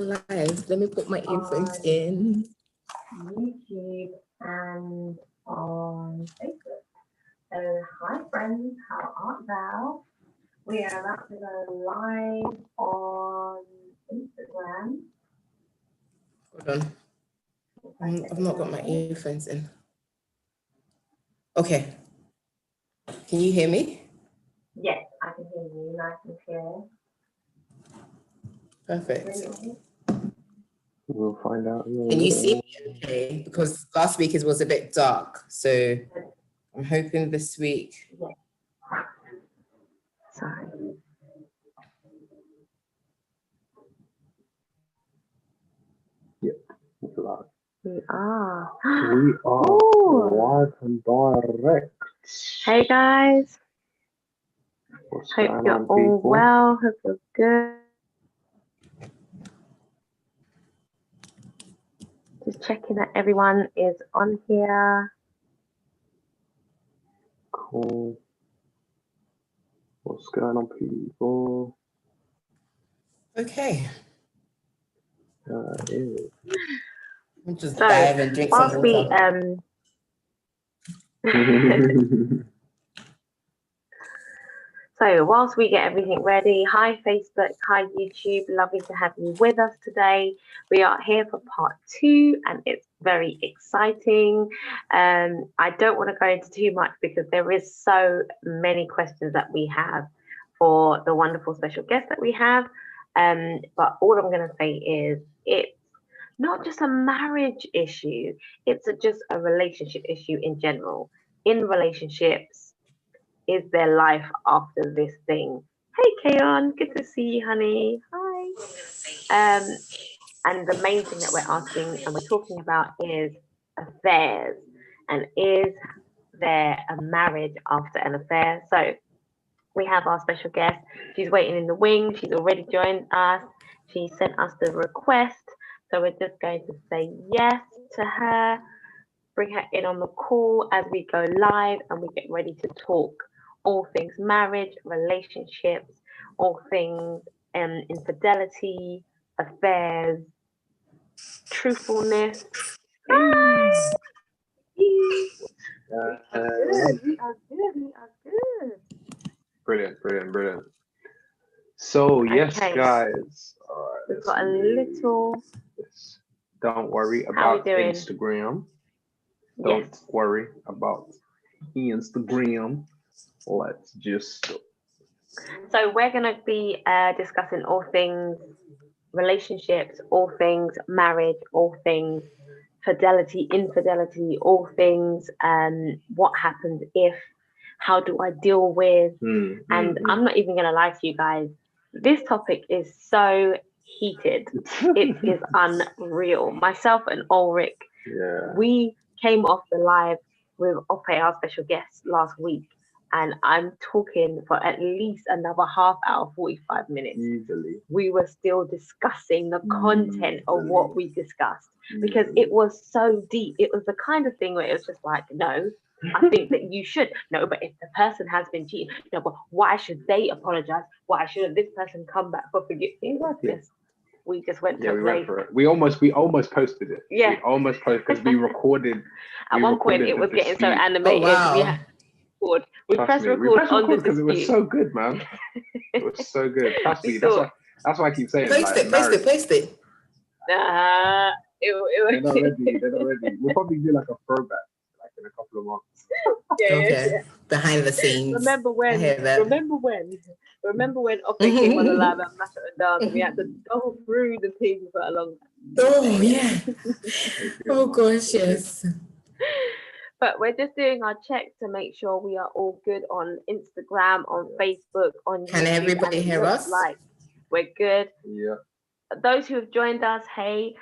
live. Let me put my earphones in. YouTube and on Facebook. So, hi friends, how art thou? We are about to go live on Instagram. Hold on. I've not got my earphones in. Okay. Can you hear me? Yes, I can hear you nice and clear. Perfect. We'll find out. Can you see me okay? Because last week it was a bit dark. So I'm hoping this week. Yes. Sorry. Yep, it's live. We are. We are live and direct. Hey guys. What's Hope going you're on, all people? well. Hope you're good. Just checking that everyone is on here. Cool. What's going on, people? Okay. Yeah. I'll just So, dive and drink some whilst we water. So whilst we get everything ready, hi Facebook, hi YouTube, lovely to have you with us today. We are here for part 2 and it's very exciting. I don't want to go into too much because there is so many questions that we have for the wonderful special guest that we have. But all I'm going to say is it's not just a marriage issue, it's just a relationship issue in general. In relationships, is there life after this thing? Hey, Kayon, good to see you, honey. Hi. And the main thing that we're asking and we're talking about is affairs. And is there a marriage after an affair? So we have our special guest. She's waiting in the wing. She's already joined us. She sent us the request. So we're just going to say yes to her, bring her in on the call as we go live and we get ready to talk all things marriage, relationships, all things infidelity, affairs, truthfulness. We are good. Brilliant. So, yes, Okay. guys. All right, We've got a little. Yes. Don't worry How about we doing? Instagram. Yes. Don't worry about Instagram. Let's just. So we're going to be discussing all things relationships, all things marriage, all things fidelity, infidelity, all things what happens if, how do I deal with, and I'm not even going to lie to you guys, this topic is so heated. It is unreal. Myself and Ulrich, we came off the live with Ope, our special guest, last week. And I'm talking for at least another half hour, 45 minutes. Easily. We were still discussing the content of what we discussed because it was so deep. It was the kind of thing where it was just like, no, I think that you should. No, but if the person has been cheating, no, but why should they apologize? Why shouldn't this person come back for forgiveness? We just went to we went for it. We almost posted it. Yeah. We almost posted because we recorded. At one point, it was getting so animated. Oh, wow. We had we pressed record on the because it was so good, man. It was so good. Trust me. That's why I keep saying. Post it. It They're not ready. We'll probably do like a throwback, like in a couple of months. Okay. Behind the scenes. Remember when Ope came on the live and Masha and dance and we had to go through the thing for a long time. Oh yeah. Oh gosh, yes. But we're just doing our check to make sure we are all good on Instagram, on Facebook, on YouTube. Can everybody hear us? Like we're good. Yeah. Those who have joined us, hey,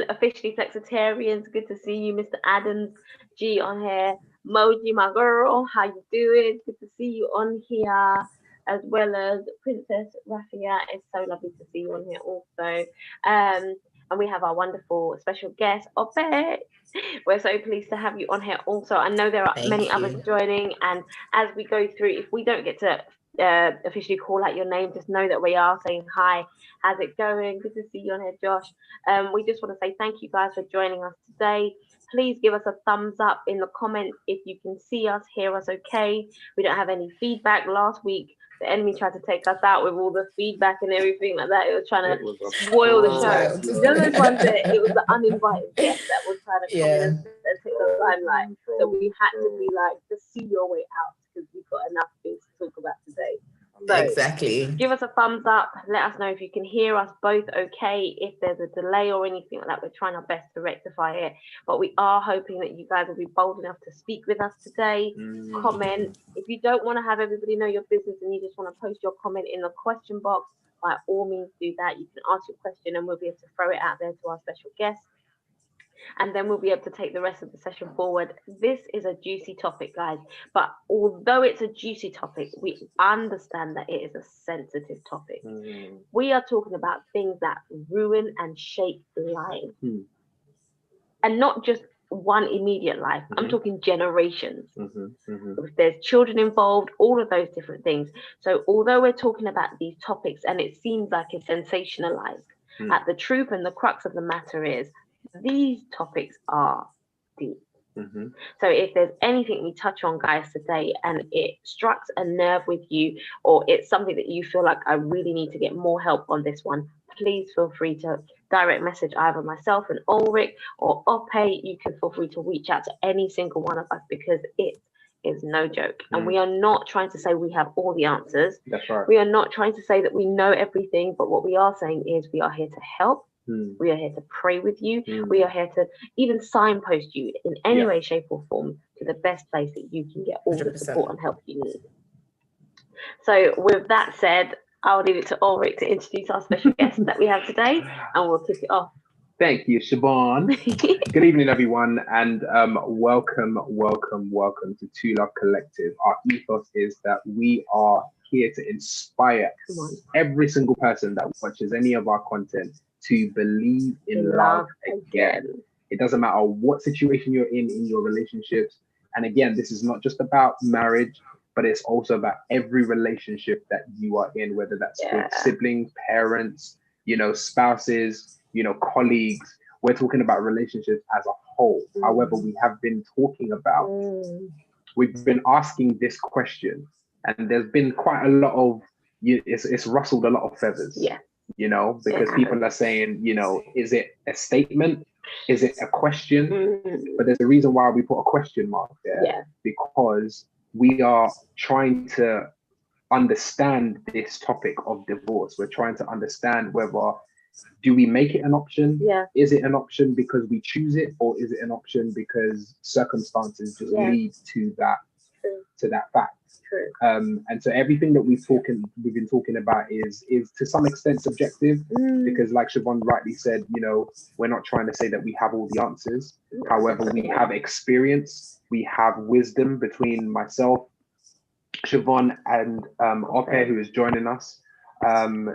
officially Flexitarians, good to see you, Mr. Adams G on here. Moji, my girl, how you doing? Good to see you on here, as well as Princess Rafia. It's so lovely to see you on here also. And we have our wonderful special guest, Ope. We're so pleased to have you on here also. I know there are many others joining, and as we go through, if we don't get to officially call out your name, just know that we are saying hi. How's it going? Good to see you on here, Josh. We just want to say thank you guys for joining us today. Please give us a thumbs up in the comments if you can see us, hear us okay. We don't have any feedback. Last week, the enemy tried to take us out with all the feedback and everything like that. It was trying to spoil the show. You know those ones that it was the uninvited guest that was trying to come in and take the limelight. So we had to be like, just see your way out because we've got enough things to talk about today. So exactly. Give us a thumbs up. Let us know if you can hear us both okay. If there's a delay or anything like that, we're trying our best to rectify it. But we are hoping that you guys will be bold enough to speak with us today. Comment. If you don't want to have everybody know your business and you just want to post your comment in the question box, by all means do that. You can ask your question and we'll be able to throw it out there to our special guest. And then we'll be able to take the rest of the session forward. This is a juicy topic, guys. But although it's a juicy topic, we understand that it is a sensitive topic. We are talking about things that ruin and shape life. And not just one immediate life. I'm talking generations. If there's children involved, all of those different things. So although we're talking about these topics and it seems like it's sensationalized, at the truth and the crux of the matter is, these topics are deep. So if there's anything we touch on, guys, today and it strikes a nerve with you, or it's something that you feel like I really need to get more help on this one, please feel free to direct message either myself and Ulrich or Ope. You can feel free to reach out to any single one of us because it is no joke. And we are not trying to say we have all the answers. That's right. We are not trying to say that we know everything, but what we are saying is we are here to help. We are here to pray with you. We are here to even signpost you in any way, shape, or form to the best place that you can get all 100%. The support and help you need. So, with that said, I'll leave it to Ulrich to introduce our special guest that we have today, and we'll kick it off. Thank you, Siobhan. Good evening, everyone, and welcome to Two Love Collective. Our ethos is that we are here to inspire every single person that watches any of our content to believe in love again. It doesn't matter what situation you're in your relationships. And again, this is not just about marriage, but it's also about every relationship that you are in, whether that's with siblings, parents, spouses, colleagues. We're talking about relationships as a whole. However, we have been talking about, we've been asking this question, and there's been quite a lot of, it's rustled a lot of feathers. Because people are saying, is it a statement? Is it a question? But there's a reason why we put a question mark there, because we are trying to understand this topic of divorce. We're trying to understand whether, do we make it an option? Is it an option because we choose it, or is it an option because circumstances just lead to that fact? And so everything that we've been talking about is to some extent subjective, because like Siobhan rightly said, we're not trying to say that we have all the answers. However, we have experience, we have wisdom between myself, Siobhan, and Ope, who is joining us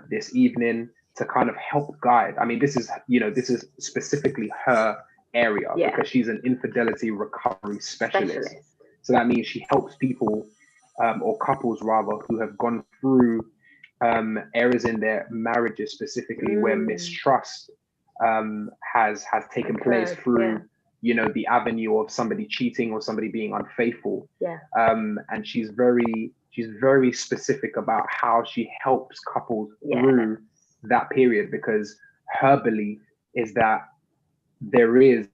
this evening to kind of help guide. I mean, this is specifically her area because she's an infidelity recovery specialist. So that means she helps people or couples rather, who have gone through areas in their marriages specifically where mistrust has taken place through, the avenue of somebody cheating or somebody being unfaithful. And she's very specific about how she helps couples through that period, because her belief is that there is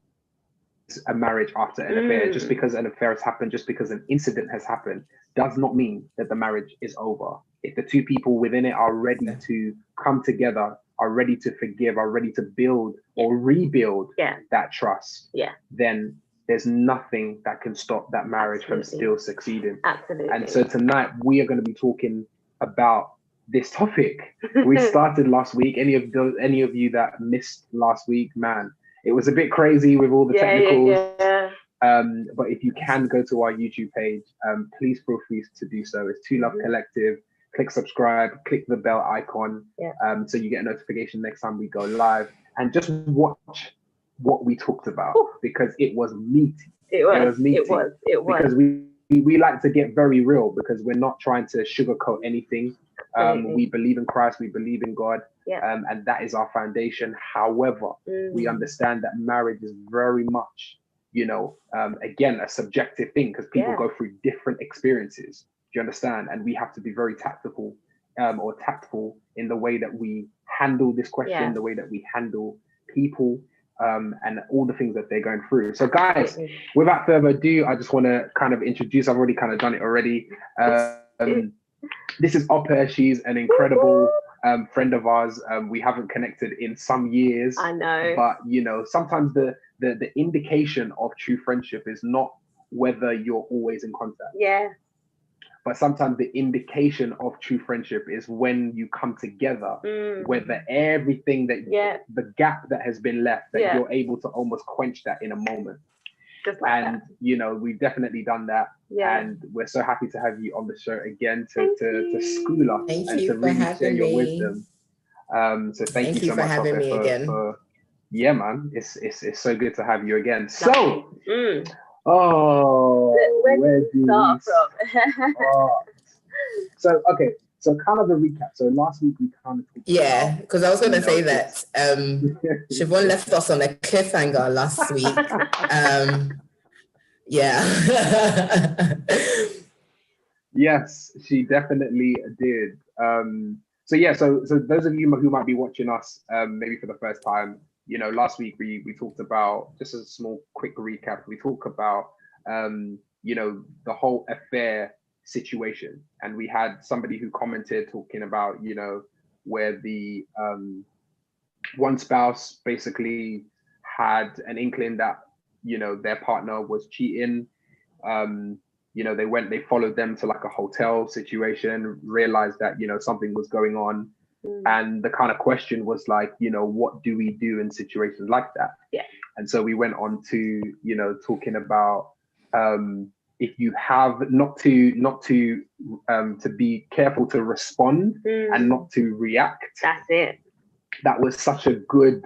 a marriage after an affair. Just because an affair has happened, just because an incident has happened, does not mean that the marriage is over. If the two people within it are ready to come together, are ready to forgive, are ready to build or rebuild that trust, then there's nothing that can stop that marriage from still succeeding. And so tonight we are going to be talking about this topic. We started last week. Any of you that missed last week, man, it was a bit crazy with all the technicals. But if you can go to our YouTube page, please feel free to do so. It's Two Love Collective. Click subscribe, click the bell icon, so you get a notification next time we go live, and just watch what we talked about, because it was meaty. It was meaty. It was. Because we we like to get very real because we're not trying to sugarcoat anything. We believe in Christ, we believe in God, and that is our foundation. However, we understand that marriage is very much, again, a subjective thing because people go through different experiences. Do you understand? And we have to be very tactical or tactful in the way that we handle this question, the way that we handle people, and all the things that they're going through. So guys, without further ado, I just want to kind of introduce, I've already kind of done it already. This is Ope. She's an incredible friend of ours. We haven't connected in some years. I know. But, sometimes the indication of true friendship is not whether you're always in contact. Yeah. But sometimes the indication of true friendship is when you come together, whether everything that the gap that has been left, that you're able to almost quench that in a moment. Just like and that. We've definitely done that. And we're so happy to have you on the show again to school us and to really share your wisdom. So thank you so much for having me again. Yeah, man, it's so good to have you again. So where do we start from? So kind of a recap. So last week we kind of because I was going to say that Siobhan left us on a cliffhanger last week. Yes, she definitely did. So those of you who might be watching us maybe for the first time, last week we talked about, just a small quick recap, we talked about the whole affair situation, and we had somebody who commented talking about where the one spouse basically had an inkling that their partner was cheating. They followed them to like a hotel situation, realized that something was going on, and the kind of question was like, what do we do in situations like that? And so we went on to talking about if you have not to be careful to respond and not to react. That's it. That was such a good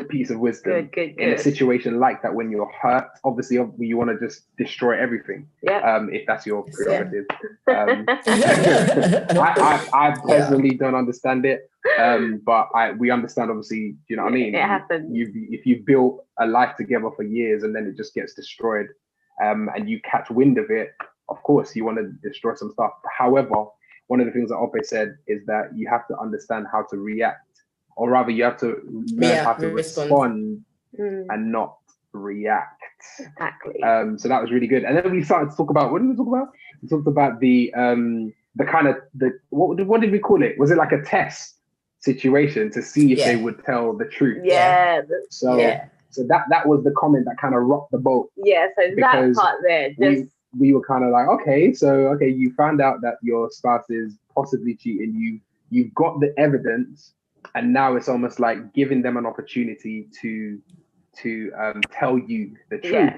piece of wisdom. Good. In a situation like that, when you're hurt, obviously you want to just destroy everything. If that's your prerogative. I personally don't understand it, but we understand, obviously. You know what I mean? It happens. If you built a life together for years and then it just gets destroyed, and you catch wind of it, of course you want to destroy some stuff. However, one of the things that Ope said is that you have to understand how to react, or rather you have to learn how to respond and not react. Exactly. So that was really good. And then we started to talk about, what did we talk about? We talked about the kind of what did we call it? Was it like a test situation to see if they would tell the truth? So that was the comment that kind of rocked the boat. Yeah, so that part there, we were kind of like, okay, you found out that your spouse is possibly cheating. You've got the evidence, and now it's almost like giving them an opportunity to tell you the truth.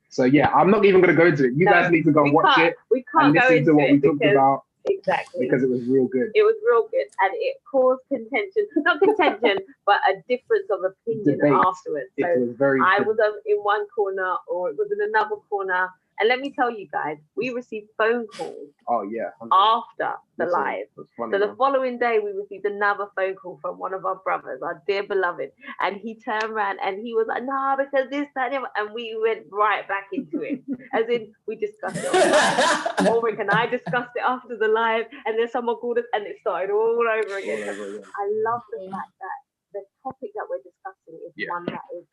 So I'm not even going to go into it. You guys need to go and watch it. We can't go into what we talked about. Exactly. Because it was real good. It was real good, and it caused contention. Not contention, but a difference of opinion afterwards. So it was very I was in one corner, or it was in another corner. And let me tell you guys, we received phone calls. Oh yeah. After the live. Funny, so the following day, we received another phone call from one of our brothers, our dear beloved, and he turned around and he was like, "No, because this, that, and we went right back into it." As in, we discussed it on the live. Ulrich and I discussed it after the live, and then someone called us, and it started all over again. I love the fact that the topic that we're discussing is one that is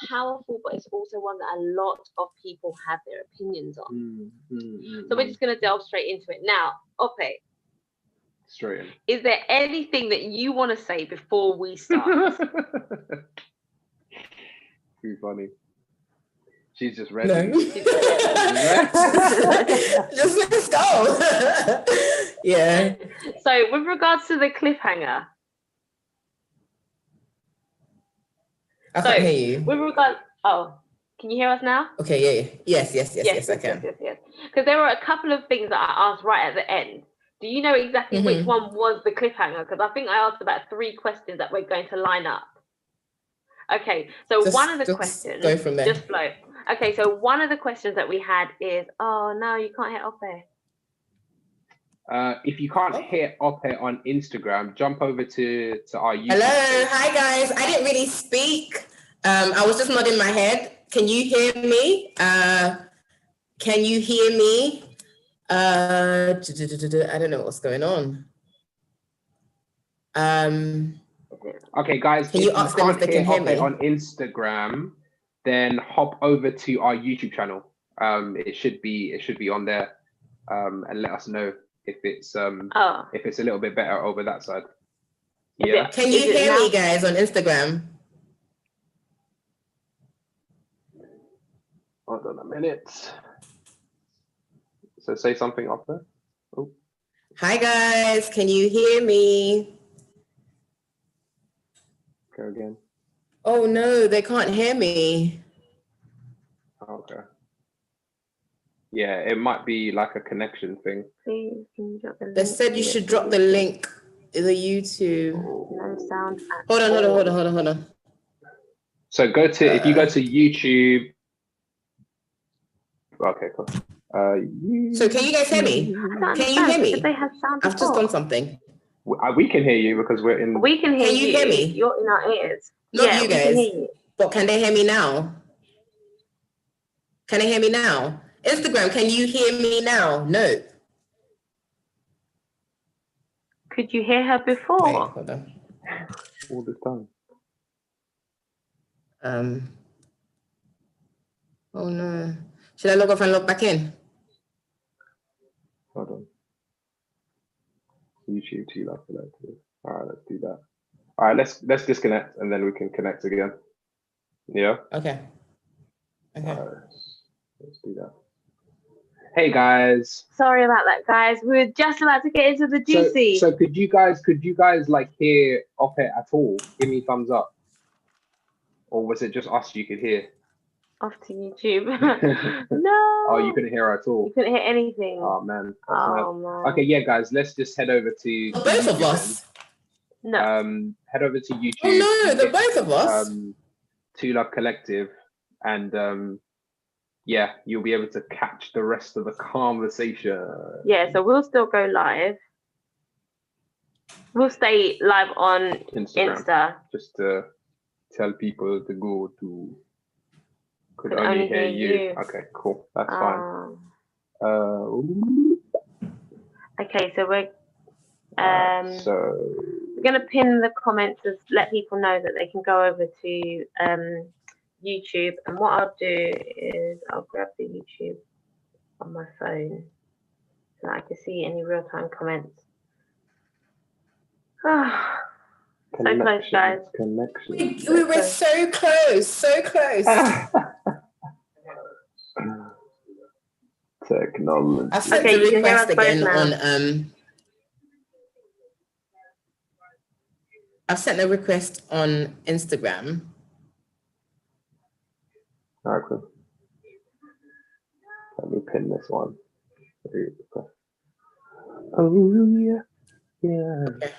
powerful, but it's also one that a lot of people have their opinions on. So we're just going to delve straight into it now. Ope, straight in. Is there anything that you want to say before we start? Too funny. She's just ready. No. Just let's go. Yeah. So with regards to the cliffhanger, I can't hear you. With regards, can you hear us now? Okay, yes, I can. Yes. Because there were a couple of things that I asked right at the end. Do you know exactly which one was the cliffhanger? Because I think I asked about 3 questions that we're going to line up. Okay, so one of the questions, go from there. Just flow. Okay, so one of the questions that we had is, oh no, you can't hit Ope. If you can't hear Ope on Instagram, jump over to our YouTube. Hello, hi guys. I didn't really speak. I was just nodding my head. Can you hear me? Can you hear me? I don't know what's going on. Okay, guys, Can you ask them if they can hear me? on Instagram, then hop over to our YouTube channel. It should be on there, and let us know if it's a little bit better over that side. Yeah. Can you hear me, guys, on Instagram? Hold on a minute. So say something off there. Oh. Hi guys, can you hear me? Go again. Oh no, they can't hear me. Okay. Yeah, it might be like a connection thing. Please, can you drop the link? They said you should drop the link in the YouTube. No sound. Hold on. So if you go to YouTube. Okay, cool. So can you guys hear me? Can you hear me? They have sound. I've just done something. We can hear you because we're in. We can hear you. Can you hear me? You're in our ears. Not yeah, you we can guys. hear you. But can they hear me now? Can they hear me now? Instagram, can you hear me now? No. Could you hear her before? Wait, hold on. All the time. Oh no. Should I log off and log back in? Hold on. YouTube 2 Love Collective. All right, let's do that. All right, let's disconnect and then we can connect again. Yeah. Okay. All right, let's do that. Hey guys. Sorry about that, guys. We were just about to get into the juicy. So could you guys like hear Ope at all? Give me thumbs up. Or was it just us you could hear? Off to YouTube. No. Oh, you couldn't hear her at all. You couldn't hear anything. Oh man. Man. Okay, yeah, guys, let's just head over to both of us. No. Head over to YouTube. Oh no, the both of us. 2 Love Collective, and yeah, you'll be able to catch the rest of the conversation. Yeah, so we'll still go live. We'll stay live on Instagram. Insta. Just to tell people to go to could only hear you. Okay, cool. That's fine. Okay, so we're so we're gonna pin the comments to let people know that they can go over to YouTube, and what I'll do is I'll grab the YouTube on my phone so that I can see any real-time comments. So close, guys. We were so close, so close. Technology. I've sent the request again on I've sent a request on Instagram. All right, cool. Let me pin this one. Oh yeah. Okay.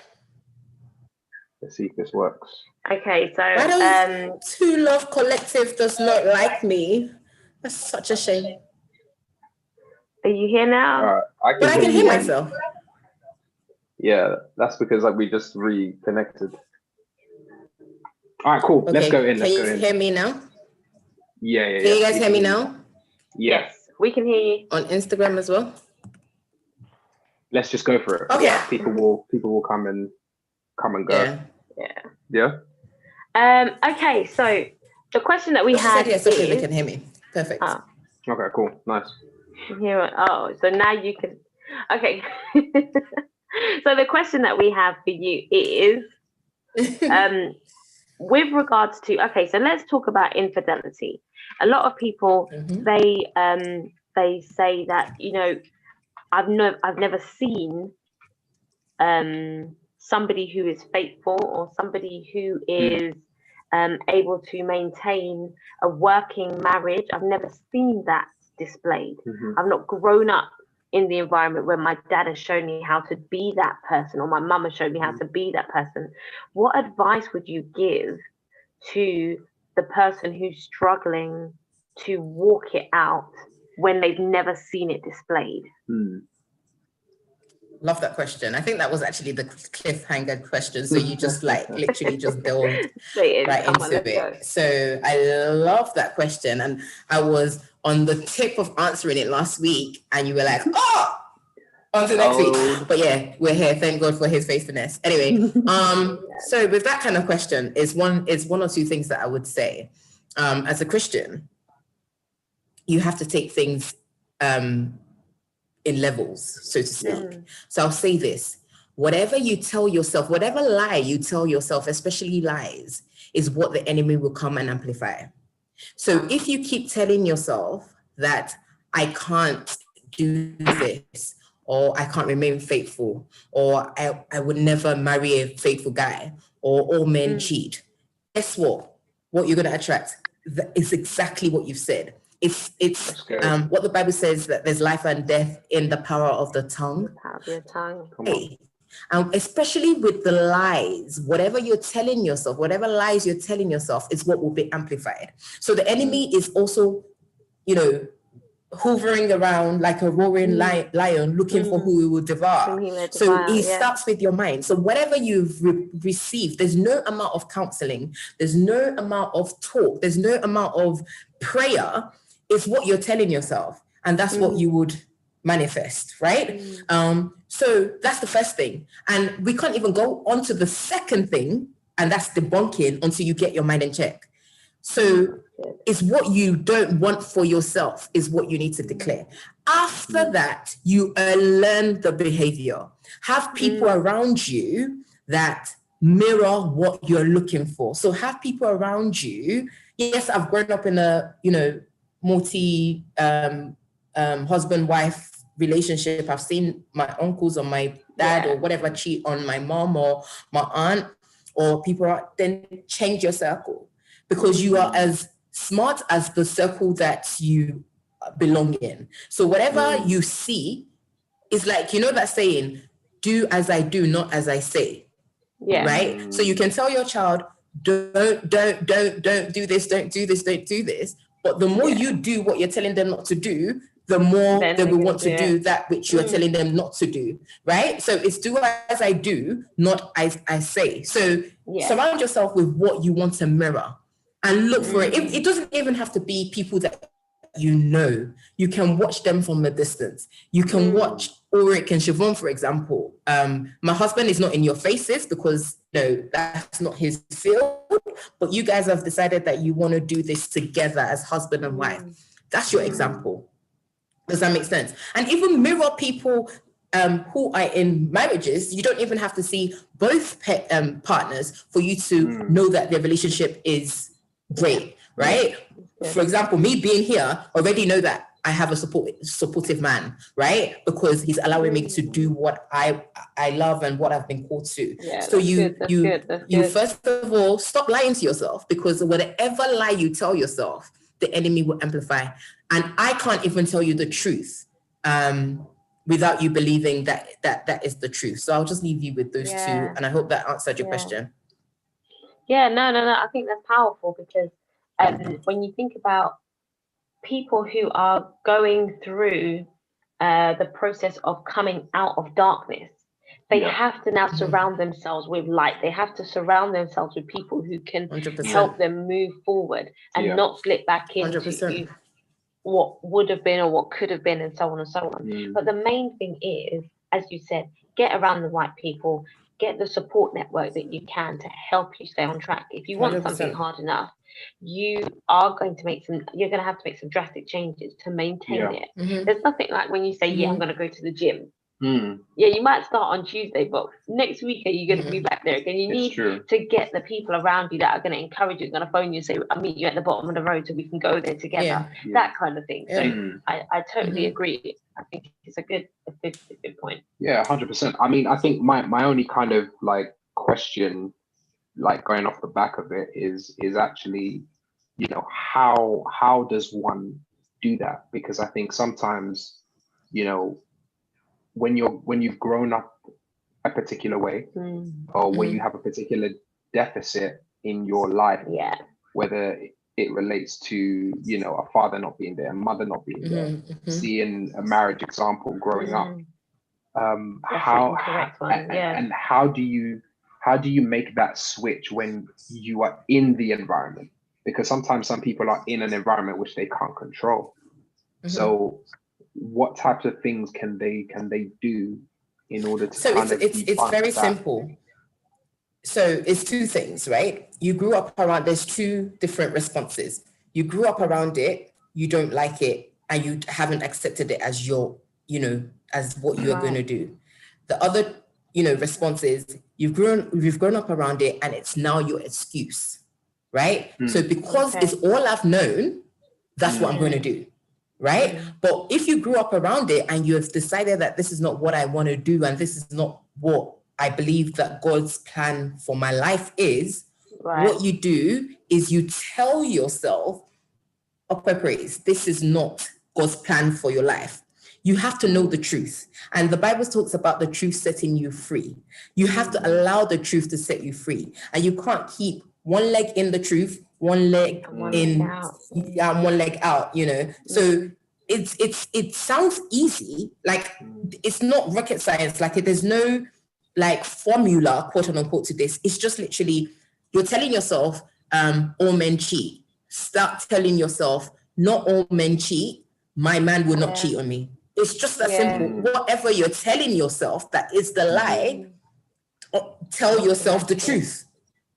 Let's see if this works. Okay, so Why don't 2 Love Collective does not like me? That's such a shame. are you here now? But I can hear myself. Yeah, that's because like we just reconnected. All right, cool. Okay. Let's go in. Can you hear me now? Yeah. Can you guys hear me now? Yes. We can hear you. On Instagram as well? Let's just go for it. Okay. Yeah, people will come and go. Yeah. Okay, so the question that we had yes, okay, they can hear me. Perfect. Okay, cool. Nice. So now you can. Okay. So the question that we have for you is, with regards to, okay, so let's talk about infidelity. A lot of people, they say that, you know, I've never seen somebody who is faithful or somebody who is able to maintain a working marriage. I've never seen that displayed. I've not grown up in the environment where my dad has shown me how to be that person, or my mum has shown me how to be that person. What advice would you give to the person who's struggling to walk it out when they've never seen it displayed? Love that question. I think that was actually the cliffhanger question. So you just like literally just delved right into it. So I love that question. And I was on the tip of answering it last week and you were like, oh, on to next week. But yeah, we're here. Thank God for his faithfulness. Anyway, so with that kind of question is one or two things that I would say. As a Christian, you have to take things in levels, so to speak. So I'll say this, whatever you tell yourself, whatever lie you tell yourself, especially lies, is what the enemy will come and amplify. So if you keep telling yourself that I can't do this, or I can't remain faithful, or I would never marry a faithful guy, or all men cheat, guess what? What you're going to attract is exactly what you've said. It's what the Bible says, that there's life and death in the power of the tongue. The power of your tongue. Hey, especially with the lies, whatever you're telling yourself, whatever lies you're telling yourself is what will be amplified. So the enemy is also, hovering around like a roaring lion looking for who he will devour. So he starts with your mind. So whatever you've received, there's no amount of counseling, there's no amount of talk, there's no amount of prayer. It's what you're telling yourself, and that's what you would manifest, right? So that's the first thing. And we can't even go on to the second thing, and that's debunking until you get your mind in check. So it's what you don't want for yourself is what you need to declare. After that, you learn the behavior. Have people around you that mirror what you're looking for. So have people around you. Yes, I've grown up in a, multi husband-wife relationship. I've seen my uncles or my dad or whatever cheat on my mom or my aunt or people. Then change your circle, because you are as smart as the circle that you belong in. So whatever you see is like, that saying, do as I do, not as I say. Right? So you can tell your child, don't do this, don't do this, don't do this. But the more you do what you're telling them not to do, the more they will want to do that which you're telling them not to do, right? So it's do as I do, not as I say. So surround yourself with what you want to mirror and look for it. It doesn't even have to be people that you can watch them from a distance. You can watch Ulrich and Siobhan, for example. My husband is not in your faces because that's not his field, but you guys have decided that you want to do this together as husband and wife. That's your example. Does that make sense? And even mirror people who are in marriages. You don't even have to see both partners for you to know that their relationship is great, right? For example, me being here already know that I have a supportive man, right? Because he's allowing me to do what I love and what I've been called to. So you first of all stop lying to yourself, because whatever lie you tell yourself, the enemy will amplify. And I can't even tell you the truth without you believing that is the truth. So I'll just leave you with those two, and I hope that answered your question. Yeah, no. I think that's powerful, because when you think about people who are going through the process of coming out of darkness, they have to now surround themselves with light. They have to surround themselves with people who can 100%. Help them move forward and not slip back into 100%. What would have been or what could have been, and so on and so on. But the main thing is, as you said, get around the right people, get the support network that you can to help you stay on track. If you want 100%. Something hard enough, you're going to have to make some drastic changes to maintain it. There's nothing like when you say, I'm going to go to the gym. Yeah, you might start on Tuesday, but next week are you going to be back there again? You need to get the people around you that are going to encourage you, going to phone you and say, I'll meet you at the bottom of the road so we can go there together. That kind of thing. So I totally agree. I think it's a good point. Yeah, 100%. I mean, I think my only kind of like question, like going off the back of it, is actually, how does one do that? Because I think sometimes, when you've grown up a particular way, or when you have a particular deficit in your life, whether it relates to, you know, a father not being there, a mother not being there, seeing a marriage example growing up. How do you make that switch when you are in the environment? Because sometimes some people are in an environment which they can't control. So what types of things can they do in order to it's very simple. So it's two things, right? You grew up around, there's two different responses. You grew up around it, you don't like it, and you haven't accepted it as your, you know, as what you are going to do. The other, you know, response is you've grown up around it and it's now your excuse, right? So because it's all I've known, that's what I'm going to do, right? But if you grew up around it and you have decided that this is not what I want to do and this is not what I believe that God's plan for my life is, what you do is you tell yourself, upper praise, this is not God's plan for your life. You have to know the truth. And the Bible talks about the truth setting you free. You have to allow the truth to set you free. And you can't keep one leg in the truth, one leg in, one leg out, you know. So it sounds easy, like it's not rocket science, like there's no like formula, quote unquote, to this. It's just literally, you're telling yourself, all men cheat. Start telling yourself, not all men cheat. My man will not cheat on me. It's just that simple. Whatever you're telling yourself that is the lie, tell yourself the truth.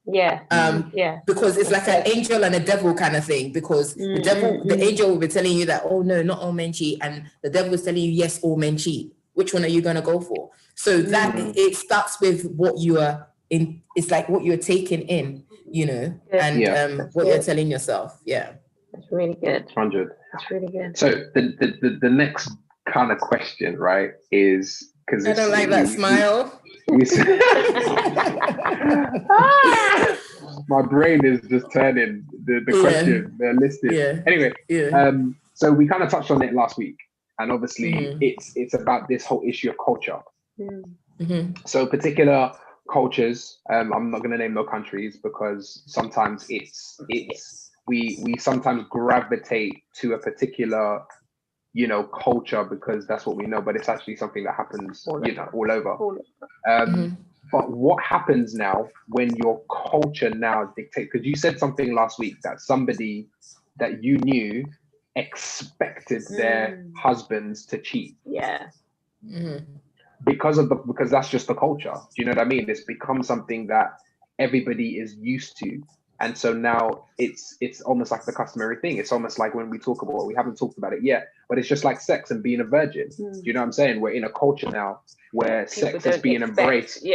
Because it's like an angel and a devil kind of thing. Because the angel will be telling you that, oh no, not all men cheat, and the devil is telling you, yes, all men cheat. Which one are you going to go for? So that it starts with what you are in. It's like what you're taking in, you know, and what you're telling yourself. Yeah, that's really good. 100. That's really good. So the next kind of question, right, is because I don't like that smile. My brain is just turning the question, the listed. Anyway, so we kind of touched on it last week. And obviously, it's about this whole issue of culture. So particular cultures, I'm not going to name no countries because sometimes we sometimes gravitate to a particular, you know, culture because that's what we know, but it's actually something that happens, you know, all over. But what happens now when your culture now dictates? Because you said something last week that somebody that you knew expected their husbands to cheat. Because that's just the culture. Do you know what I mean? It's become something that everybody is used to. And so now it's almost like the customary thing. It's almost like when we talk about, we haven't talked about it yet, but it's just like sex and being a virgin. Do you know what I'm saying? We're in a culture now where sex is being embraced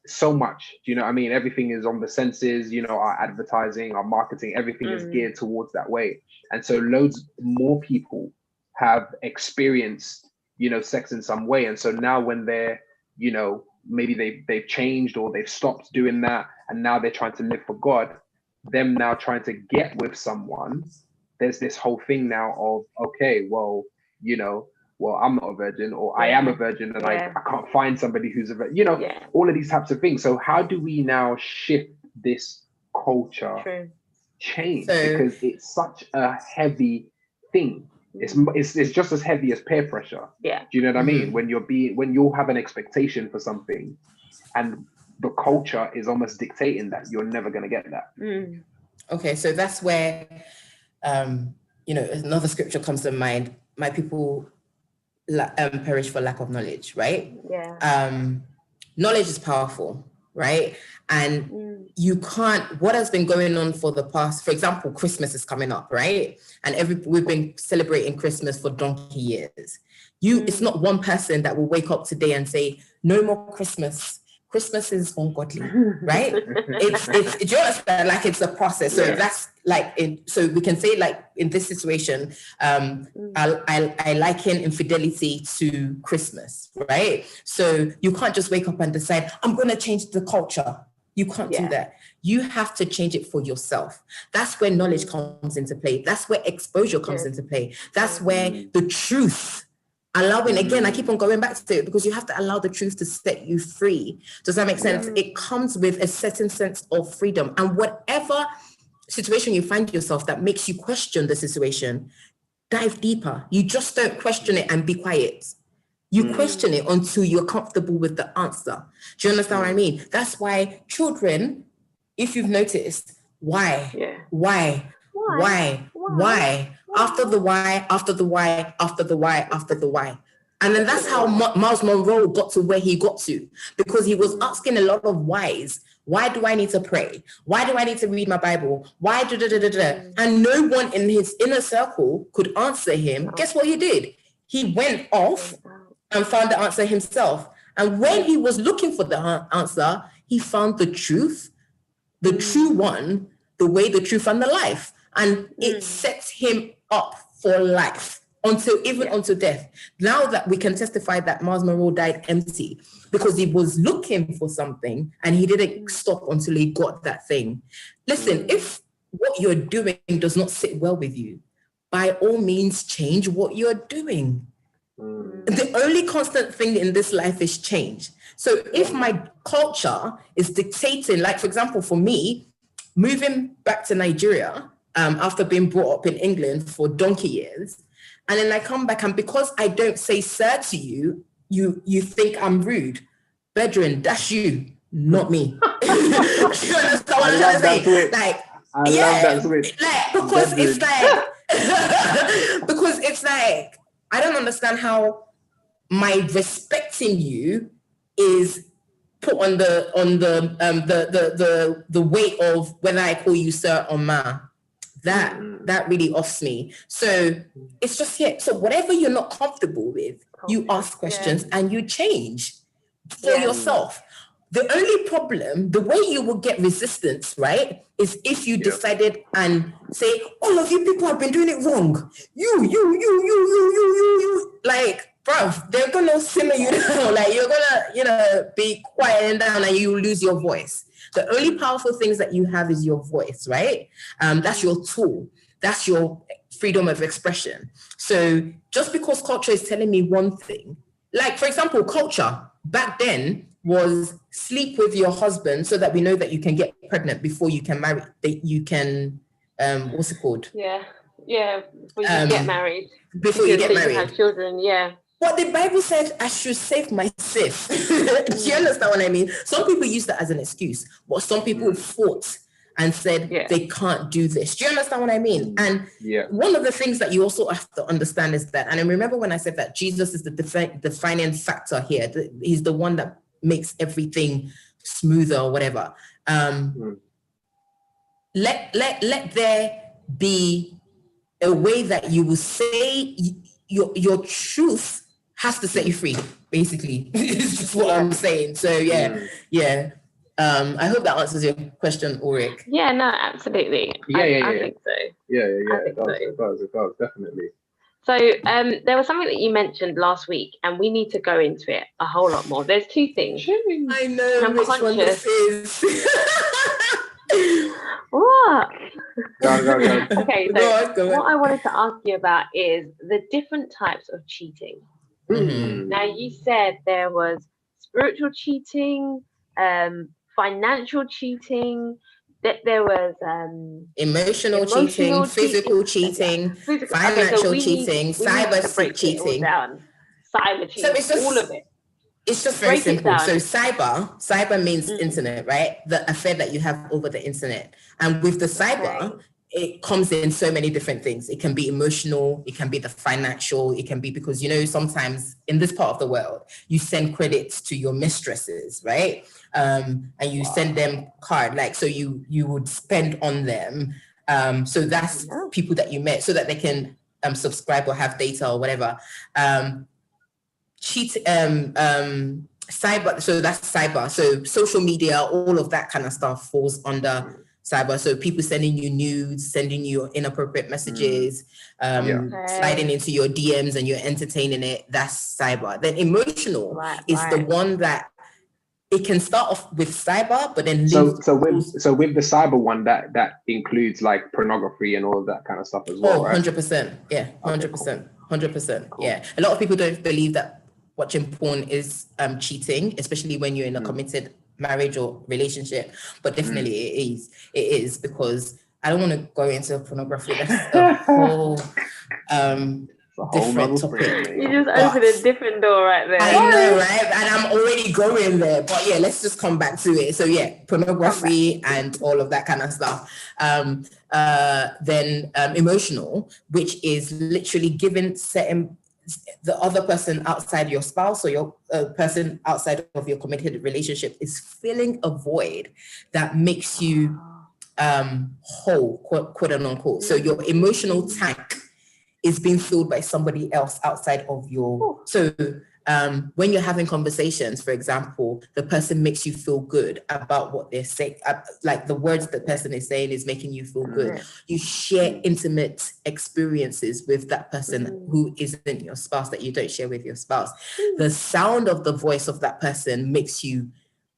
so much. Do you know what I mean? Everything is on the senses, you know, our advertising, our marketing, everything is geared towards that way. And so loads more people have experienced, you know, sex in some way. And so now when they're, you know, maybe they've changed or they've stopped doing that and now they're trying to live for God, them now trying to get with someone, there's this whole thing now of, okay, well, you know, well, I'm not a virgin, or I am a virgin and I can't find somebody who's a virgin, you know, all of these types of things. So how do we now shift this culture change? Because it's such a heavy thing. It's just as heavy as peer pressure. Do you know what I mean? When you have an expectation for something and the culture is almost dictating that, you're never going to get that. Okay, so that's where, you know, another scripture comes to mind. My people perish for lack of knowledge, right? Knowledge is powerful, right? And you can't, what has been going on for the past, for example, Christmas is coming up, right? And we've been celebrating Christmas for donkey years. It's not one person that will wake up today and say, no more Christmas. Christmas is ungodly, right? it's do you understand? Like it's a process. So that's like so we can say like in this situation, I liken infidelity to Christmas, right? So you can't just wake up and decide, I'm gonna change the culture. You can't do that. You have to change it for yourself. That's where knowledge comes into play. That's where exposure comes into play. That's where the truth, allowing, again, I keep on going back to it because you have to allow the truth to set you free. Does that make sense? It comes with a certain sense of freedom. And whatever situation you find yourself that makes you question the situation, dive deeper. You just don't question it and be quiet. You question it until you're comfortable with the answer. Do you understand what I mean? That's why children, if you've noticed, why? Yeah. Why? After the why, after the why, after the why, after the why. And then that's how Miles Monroe got to where he got to, because he was asking a lot of whys. Why do I need to pray? Why do I need to read my Bible? Why And no one in his inner circle could answer him. Guess what he did? He went off and found the answer himself. And when he was looking for the answer, he found the truth, the true one, the way, the truth, and the life. And it sets him up for life until death. Now that we can testify that Miles Monroe died empty because he was looking for something and he didn't stop until he got that thing. Listen, if what you're doing does not sit well with you, by all means, change what you're doing. The only constant thing in this life is change. So if my culture is dictating, like, for example, for me, moving back to Nigeria after being brought up in England for donkey years, and then I come back, and because I don't say sir to you, you think I'm rude. Brethren, that's you, not me. You understand what I'm trying to say? Like, I love that switch. Like, because it's like, because it's like, I don't understand how my respecting you is put on the weight of whether I call you sir or ma. That really offs me. So it's just, so whatever you're not comfortable with, you ask questions and you change for yourself. The only problem, the way you will get resistance, right, is if you decided and say, all of you people have been doing it wrong. You. Like, bruv, they're going to simmer you down. Like, you're going to, be quiet and down and you lose your voice. The only powerful things that you have is your voice, right? That's your tool. That's your freedom of expression. So just because culture is telling me one thing, like, for example, culture back then was sleep with your husband so that we know that you can get pregnant before you can marry, that you can, what's it called? Yeah, before you get married. Before you get married. Have children, But the Bible said I should save my sis. Do you understand what I mean? Some people use that as an excuse, but some people fought and said they can't do this. Do you understand what I mean? And one of the things that you also have to understand is that, and I remember when I said that Jesus is the defining factor here. He's the one that makes everything smoother or whatever. Let there be a way that you will say your truth has to set you free, basically. It's just what I'm saying. So I hope that answers your question, Ulrich. Yeah, no, absolutely. I think so. It does, definitely. So there was something that you mentioned last week, and we need to go into it a whole lot more. There's two things. I know I'm which one this is. What? Go. Okay, so go on. what I wanted to ask you about is the different types of cheating. Now, you said there was spiritual cheating, financial cheating, that there was emotional cheating, physical cheating, financial cheating, cyber cheating. Cyber cheating, so it's just, all of it. It's just very simple. So cyber means internet, right? The affair that you have over the internet. And with the cyber, it comes in so many different things. It can be emotional, it can be the financial, it can be because, sometimes in this part of the world, you send credits to your mistresses, right? And you send them card, like, so you would spend on them. So that's people that you met so that they can subscribe or have data or whatever. Cyber, so that's cyber. So social media, all of that kind of stuff falls under cyber. So people sending you nudes, sending you inappropriate messages, sliding into your DMs and you're entertaining it, that's cyber. Then emotional is the one that it can start off with cyber, but then so with the cyber one, that includes like pornography and all of that kind of stuff as well, right? 100%. Yeah, 100%. 100%. Yeah. A lot of people don't believe that watching porn is cheating, especially when you're in a committed marriage or relationship, but definitely it is because I don't want to go into pornography. That's a whole different topic. You just opened a different door right there. I know, right? And I'm already going there. But yeah, let's just come back to it. So yeah, pornography and all of that kind of stuff. Then emotional, which is literally giving the other person outside your spouse or your person outside of your committed relationship is filling a void that makes you whole, quote unquote. So your emotional tank is being filled by somebody else outside of your. So when you're having conversations, for example, the person makes you feel good about what they're saying, like the words the person is saying is making you feel good. You share intimate experiences with that person who isn't your spouse, that you don't share with your spouse. The sound of the voice of that person makes you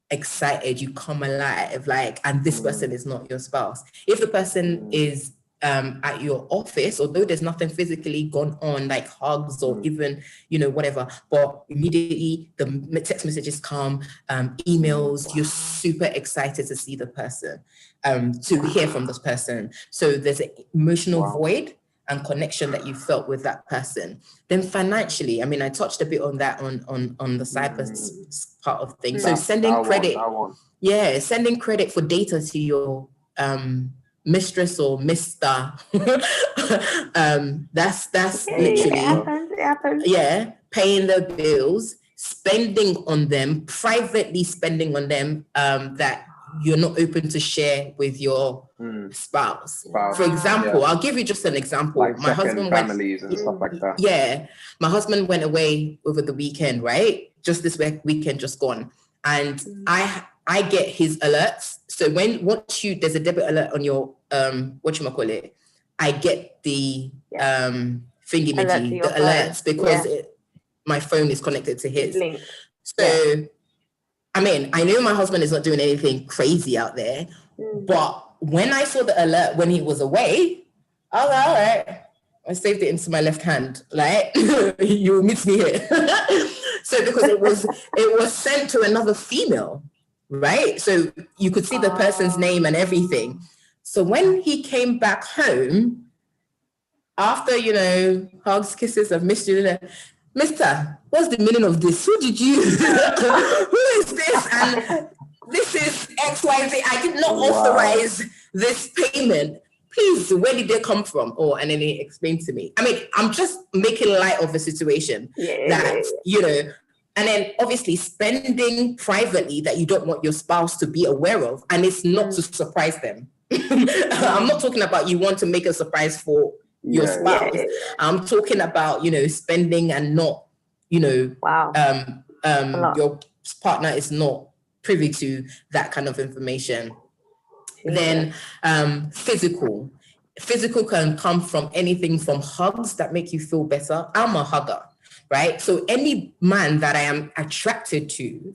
excited, you come alive, like, and this person is not your spouse. If the person is at your office, although there's nothing physically gone on, like hugs or even, whatever, but immediately the text messages come, emails, you're super excited to see the person, to hear from this person. So there's an emotional void and connection that you felt with that person. Then financially, I mean, I touched a bit on that on the cyber part of things. So sending credit, sending credit for data to your mistress or mister, that's literally it happens. Yeah, paying the bills, spending on them, privately spending on them, that you're not open to share with your spouse. For example, I'll give you just an example. Like my husband families and stuff like that. Yeah, my husband went away over the weekend, right? Just this weekend just gone, and I get his alerts. So there's a debit alert on your whatchamacallit, I get the thingy the alerts because my phone is connected to his. So I mean, I know my husband is not doing anything crazy out there, but when I saw the alert when he was away, I was like, all right, I saved it into my left hand. Like, you meet me here. So because it was sent to another female, right? So you could see the person's name and everything. So when he came back home, after, hugs, kisses, I've missed you, Mister, what's the meaning of this? Who did you, who is this? And this is XYZ. I did not authorize this payment. Please, where did they come from? And then he explained to me. I mean, I'm just making light of a situation that, and then obviously spending privately that you don't want your spouse to be aware of, and it's not to surprise them. I'm not talking about you want to make a surprise for your spouse. I'm talking about, spending and not, your partner is not privy to that kind of information. Then physical can come from anything from hugs that make you feel better. I'm a hugger, right? So any man that I am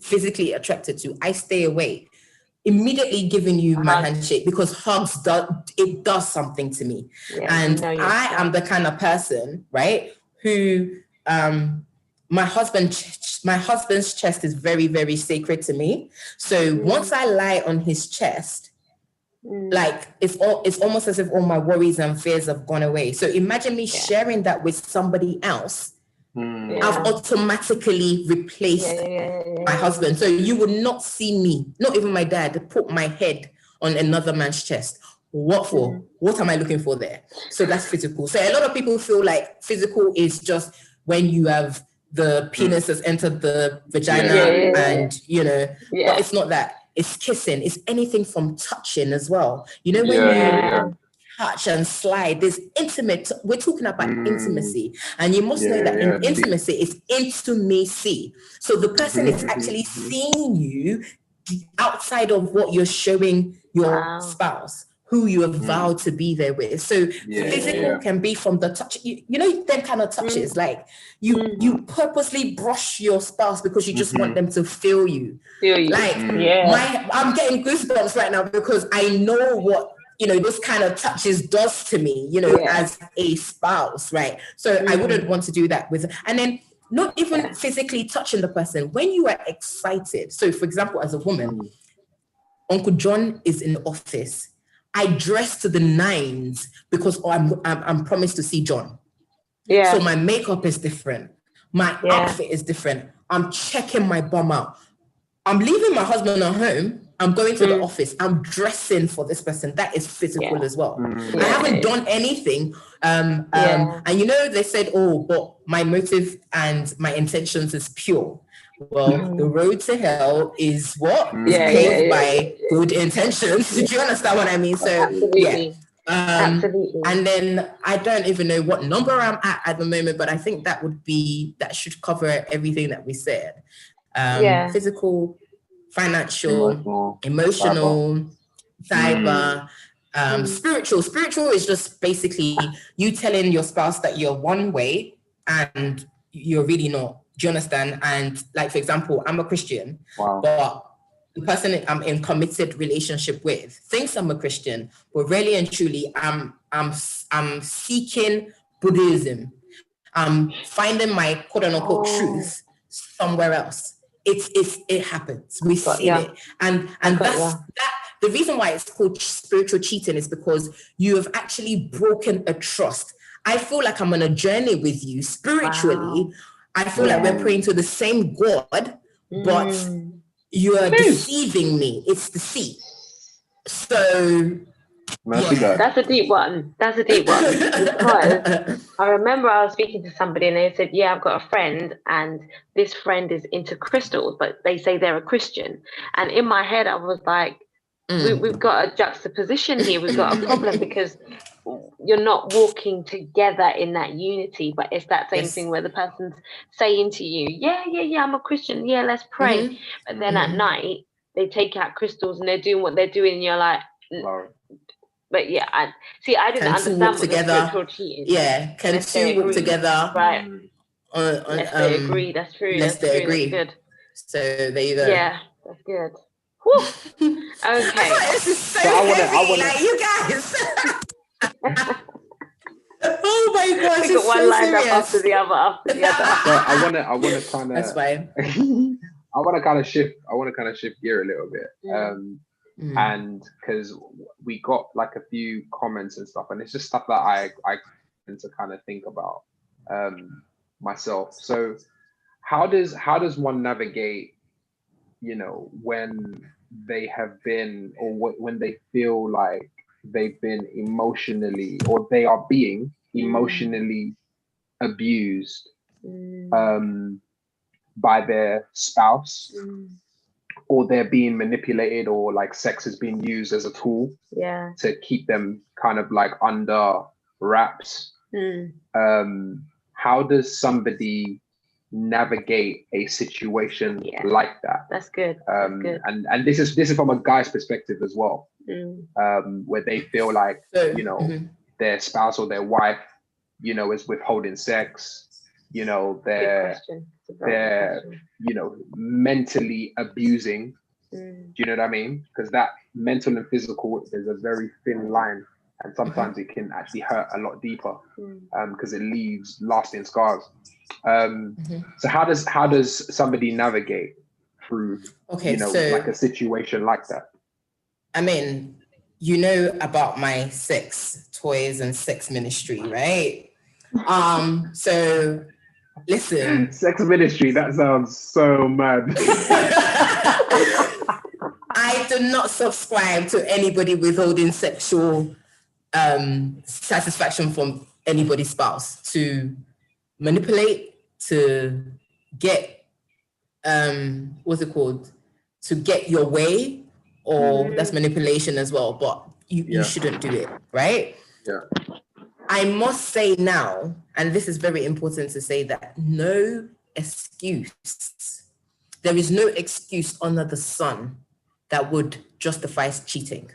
physically attracted to, I stay away. Immediately giving you my handshake, because hugs does something to me. And I am the kind of person, right, who my husband's chest is very, very sacred to me. So once I lie on his chest, like it's almost as if all my worries and fears have gone away. So imagine me sharing that with somebody else. I've automatically replaced my husband. So you would not see me, not even my dad, put my head on another man's chest. What for? What am I looking for there? So that's physical. So a lot of people feel like physical is just when you have the penis has entered the vagina and, but it's not that. It's kissing. It's anything from touching as well. When you touch and slide, there's intimate. We're talking about intimacy, and you must know that in intimacy is intimacy. So the person is actually seeing you outside of what you're showing your spouse, who you have vowed to be there with. So physical can be from the touch. Them kind of touches, like you purposely brush your spouse because you just want them to feel you. Like I'm getting goosebumps right now because I know what those kind of touches does to me, as a spouse, right? So I wouldn't want to do that with, and then not even physically touching the person when you are excited. So for example, as a woman, Uncle John is in the office. I dress to the nines because I'm promised to see John. Yeah. So my makeup is different. My outfit is different. I'm checking my bum out. I'm leaving my husband at home. I'm going to the office. I'm dressing for this person. That is physical as well. I haven't done anything. And you know, they said, oh, but my motive and my intentions is pure. Well, the road to hell is what? Is paved by good intentions. Do you understand what I mean? So, Absolutely. Absolutely. And then I don't even know what number I'm at the moment, but I think that should cover everything that we said. Physical, financial, emotional, cyber, spiritual. Spiritual is just basically you telling your spouse that you're one way and you're really not. Do you understand? And like, for example, I'm a Christian, but the person I'm in committed relationship with thinks I'm a Christian, but really and truly, I'm seeking Buddhism. I'm finding my quote unquote truth somewhere else. It happens. We've seen it, and that's the reason why it's called spiritual cheating is because you have actually broken a trust. I feel like I'm on a journey with you spiritually. I feel like we're praying to the same God, but you are deceiving me. It's deceit. So that's a deep one. Because I remember I was speaking to somebody and they said, yeah, I've got a friend and this friend is into crystals, but they say they're a Christian. And in my head, I was like, we've got a juxtaposition here. We've got a problem because you're not walking together in that unity, but it's that same thing where the person's saying to you, yeah, I'm a Christian. Yeah, let's pray. But then at night, they take out crystals and they're doing what they're doing. And you're like, but yeah, I didn't understand what together. The spiritual cheating. Yeah, can two walk together? Right. Unless they agree. That's true. Unless they agree. That's good. So there you go. Yeah, that's good. Whew. Okay. This is so heavy, like you guys. Oh my gosh! We got one lined up after the other. So I want to kind of. That's fine. I want to kind of shift gear a little bit. And because we got like a few comments and stuff, and it's just stuff that I tend to kind of think about myself. So how does one navigate, you know, when they have been, or when they feel like they've been emotionally, or they are being emotionally abused by their spouse, or they're being manipulated, or like sex is being used as a tool to keep them kind of like under wraps. How does somebody navigate a situation like that? That's good. And this is from a guy's perspective as well, where they feel like, you know, their spouse or their wife, you know, is withholding sex, you know, they're you know, mentally abusing. Do you know what I mean? Because that mental and physical, there's a very thin line, and sometimes it can actually hurt a lot deeper, because it leaves lasting scars. So how does somebody navigate through, you know, so, like a situation like that? I mean, you know about my sex toys and sex ministry, right? So listen. Sex ministry, that sounds so mad. I do not subscribe to anybody withholding sexual satisfaction from anybody's spouse to manipulate, to get what's it called, to get your way, or that's manipulation as well, but you shouldn't do it, right? I must say now, and this is very important to say, that no excuse, there is no excuse under the sun that would justify cheating.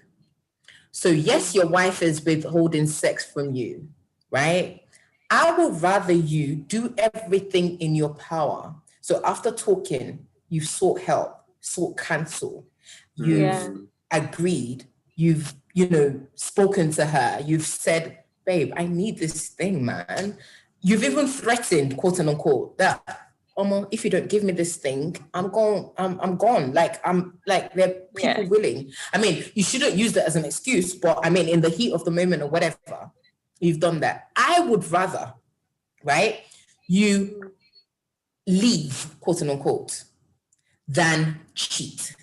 So yes, your wife is withholding sex from you, right? I would rather you do everything in your power. So after talking, you've sought help, sought counsel, you've agreed, you've, you know, spoken to her, you've said, babe, I need this thing, man. You've even threatened, quote unquote, that if you don't give me this thing, I'm gone. I'm gone. Like they're people willing. I mean, you shouldn't use that as an excuse, but I mean, in the heat of the moment or whatever, you've done that. I would rather, right, you leave, quote unquote, than cheat,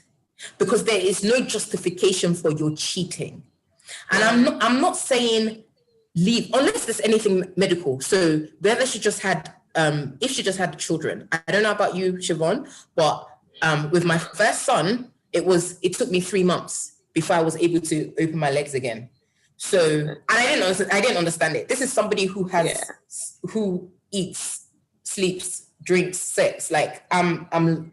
because there is no justification for your cheating. And I'm not saying leave unless there's anything medical. So whether she just had if she just had children, I don't know about you, Siobhan, but with my first son, it took me 3 months before I was able to open my legs again. So, and I didn't understand it. This is somebody who who eats, sleeps, drinks, sex. Like I'm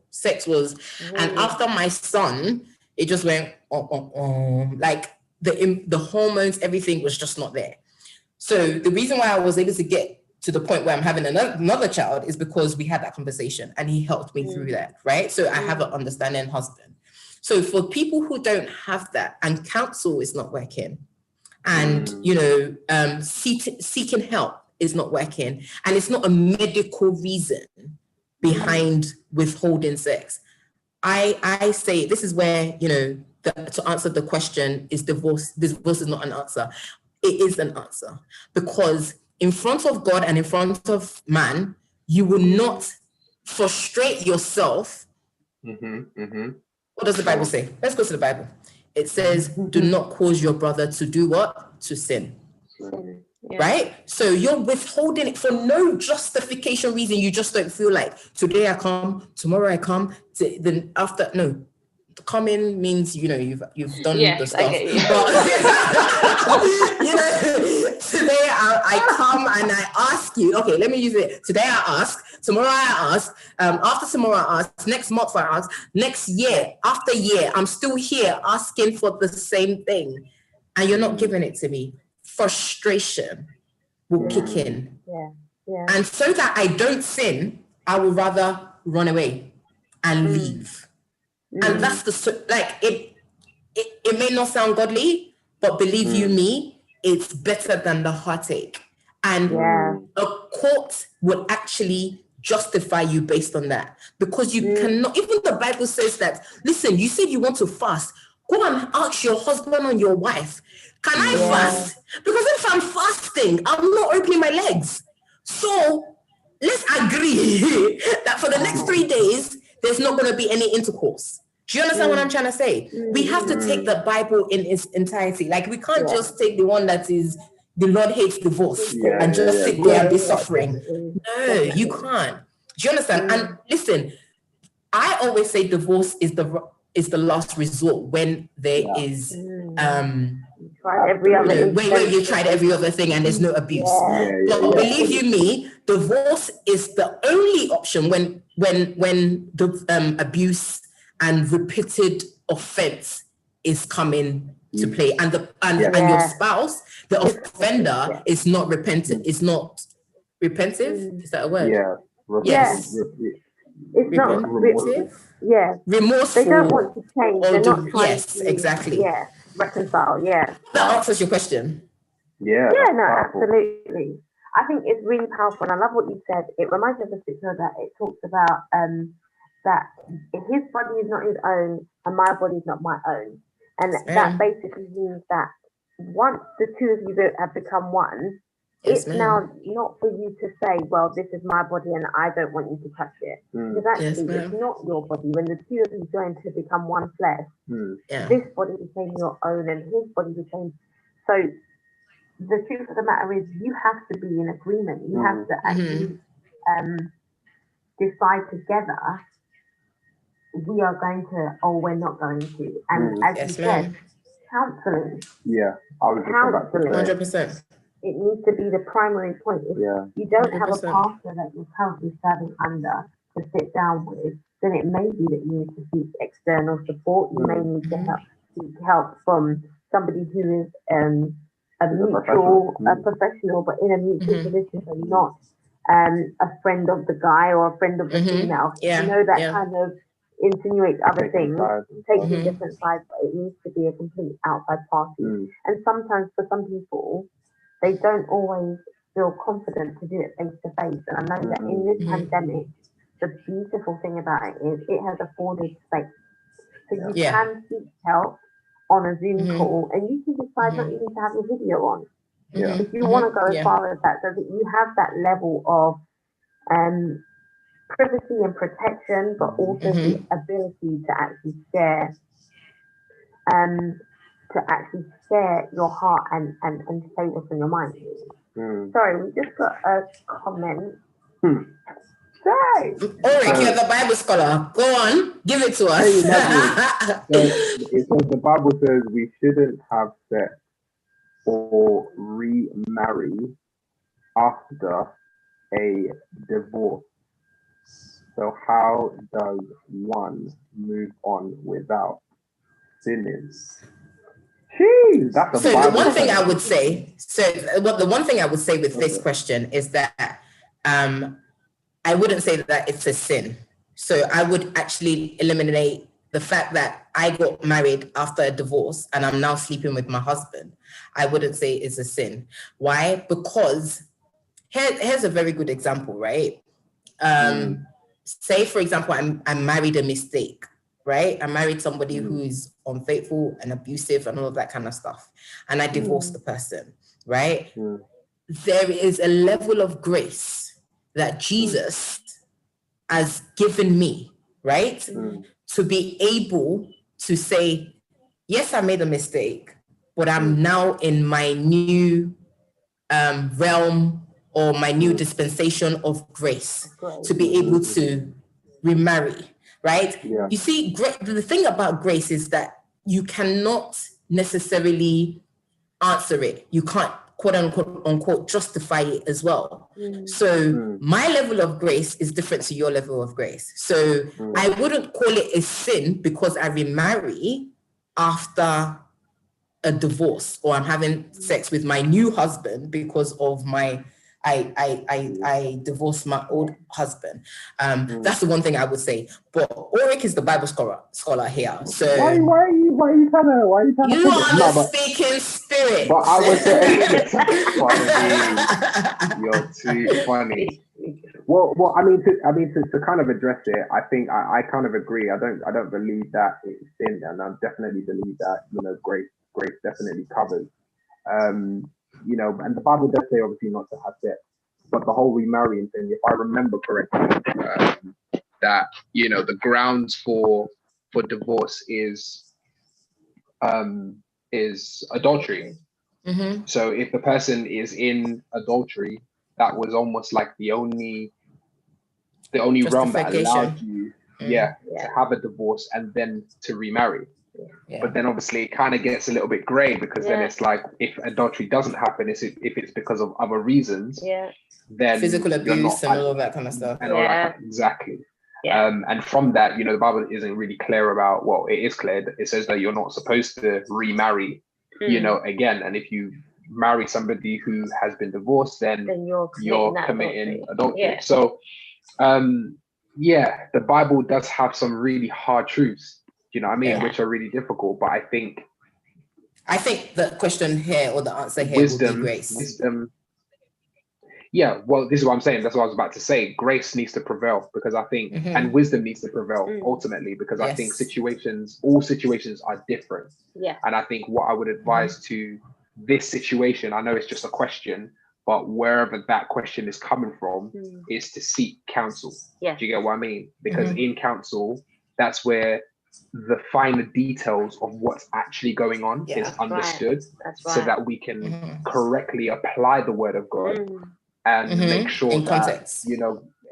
sex was, and after my son, it just went like the hormones, everything was just not there. So the reason why I was able to get to the point where I'm having another child is because we had that conversation and he helped me through that, right? So I have an understanding husband. So for people who don't have that and counsel is not working, and seeking help is not working, and it's not a medical reason behind withholding sex, I say this is where to answer the question, is divorce is not an answer. It is an answer, because in front of God and in front of man, you will not frustrate yourself. What does the Bible say? Let's go to the Bible. It says, do not cause your brother to do what? To sin. Right? So you're withholding it for no justification reason. You just don't feel like today I come, tomorrow I come, then after, no. Coming means you've done the stuff. But today I come and I ask you. Okay, let me use it. Today I ask. Tomorrow I ask. After tomorrow I ask. Next month I ask. Next year, after year, I'm still here asking for the same thing, and you're not giving it to me. Frustration will kick in. And so that I don't sin, I will rather run away and leave. And that's it may not sound godly, but believe you me, it's better than the heartache. And a court will actually justify you based on that, because you cannot, even the Bible says that, listen, you said you want to fast, go and ask your husband and your wife, can I fast? Because if I'm fasting, I'm not opening my legs. So let's agree that for the next 3 days, there's not going to be any intercourse. Do you understand what I'm trying to say? We have to take the Bible in its entirety. Like, we can't just take the one that is, the Lord hates divorce and just sit there and be suffering. No, you can't. Do you understand? And listen, I always say divorce is the last resort when there is where you tried every other thing and there's no abuse. But believe you me, divorce is the only option when the abuse and repeated offense is coming to play, and your spouse, the offender, is not repentant. Is not repentive. Is that a word? Yes. It's not repentive. Remorseful. They don't want to change. They're not trying to, exactly. Reconcile. That answers your question. No, absolutely. I think it's really powerful, and I love what you said. It reminds me of the scripture that it talks about that his body is not his own and my body is not my own. And that basically means that once the two of you have become one, it's now not for you to say, well, this is my body and I don't want you to touch it. Because actually, it's not your body. When the two of you join to become one flesh, this body became your own and his body became... So the truth of the matter is, you have to be in agreement. You have to actually decide together, we are going to, or we're not going to. And as you said, counselling. Counselling. 100%. It needs to be the primary point. If you don't 100%. Have a pastor that you're currently serving under to sit down with, then it may be that you need to seek external support. You may need to seek help from somebody who is a professional, but in a mutual position, so not a friend of the guy or a friend of the female. You know, that kind of insinuates other things, taking different sides, but it needs to be a complete outside party. And sometimes for some people, they don't always feel confident to do it face to face. And I know that in this pandemic, the beautiful thing about it is it has afforded space. So you can seek help on a Zoom call, and you can decide not even to have your video on. If you want to go as far as that, so that you have that level of privacy and protection, but also the ability to actually share your heart and say what's in your mind. Sorry, we just got a comment. Right. Ulrich, you're the Bible scholar. Go on, give it to us. It says the Bible says we shouldn't have sex or remarry after a divorce. So how does one move on without sinning? Jeez, that's so the one thing I would say. The one thing I would say with this question is that I wouldn't say that it's a sin. So I would actually eliminate the fact that I got married after a divorce and I'm now sleeping with my husband. I wouldn't say it's a sin. Why? Because here's a very good example, right? Say, for example, I married a mistake, right? I married somebody who is unfaithful and abusive and all of that kind of stuff. And I divorced the person, right? There is a level of grace that Jesus has given me, right? To be able to say, yes, I made a mistake, but I'm now in my new realm or my new dispensation of grace to be able to remarry, right? You see, the thing about grace is that you cannot necessarily answer it. You can't quote unquote justify it as well. So my level of grace is different to your level of grace. So I wouldn't call it a sin because I remarry after a divorce, or I'm having sex with my new husband because of I divorced my old husband. That's the one thing I would say. But Ulrich is the Bible scholar here. So why are you trying to? You are the speaking spirit. But I would say, funny. You're too funny. Well, I mean, to kind of address it, I think I kind of agree. I don't believe that it's sin, and I definitely believe that grace definitely covers. And the Bible does say obviously not to have sex, but the whole remarrying thing, if I remember correctly, that the grounds for divorce is adultery. So if the person is in adultery, that was almost like the only realm that allowed you to have a divorce and then to remarry. But then obviously it kind of gets a little bit grey, because then it's like, if adultery doesn't happen, if it's because of other reasons, then physical abuse and all of that kind of stuff. And all that, exactly. And from that, the Bible isn't really clear about, well, it is clear. It says that you're not supposed to remarry, again. And if you marry somebody who has been divorced, then you're committing adultery. So, the Bible does have some really hard truths, which are really difficult. But I think the question here, or the answer here, would be grace. Wisdom. Yeah, well, this is what I'm saying. That's what I was about to say. Grace needs to prevail, because I think, and wisdom needs to prevail ultimately, because I think all situations are different. And I think what I would advise to this situation, I know it's just a question, but wherever that question is coming from, is to seek counsel. Do you get what I mean? Because in counsel, that's where the finer details of what's actually going on is understood, so that we can correctly apply the word of God and make sure in that context.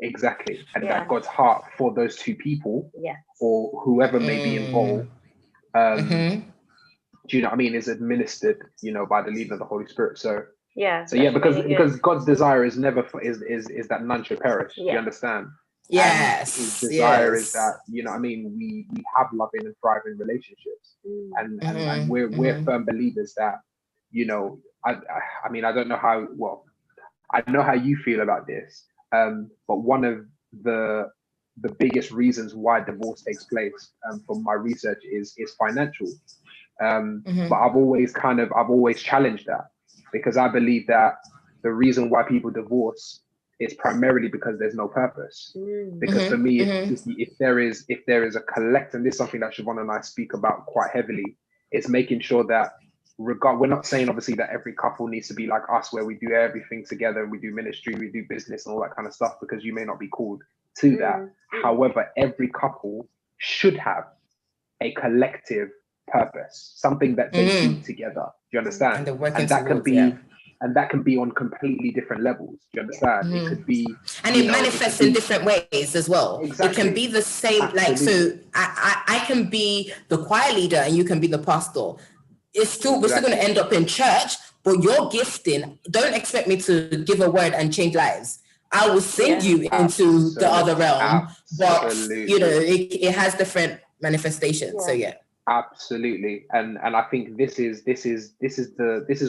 Exactly, and that God's heart for those two people or whoever may be involved, do you know what I mean, is administered, by the leading of the Holy Spirit. So because God's desire is never is that none should perish. You understand? Yes. And his desire is that, we have loving and thriving relationships, and we're firm believers that, I mean, I don't know how well. I know how you feel about this, but one of the biggest reasons why divorce takes place, from my research, is financial. But I've always challenged that, because I believe that the reason why people divorce is primarily because there's no purpose. Because for me, if there is a collect, and this is something that Siobhan and I speak about quite heavily, it's making sure that we're not saying obviously that every couple needs to be like us, where we do everything together and we do ministry, we do business and all that kind of stuff, because you may not be called to that. However, every couple should have a collective purpose, something that they do together. Do you understand? And that can be and that can be on completely different levels. Do you understand? It could be, and it manifests in different ways as well. Exactly. It can be the same. Absolutely. Like, so I can be the choir leader and you can be the pastor. It's still, we're still going to end up in church, but your gifting, don't expect me to give a word and change lives. I will send you into the other realm, but you know, it has different manifestations. So yeah. Absolutely. And I think this is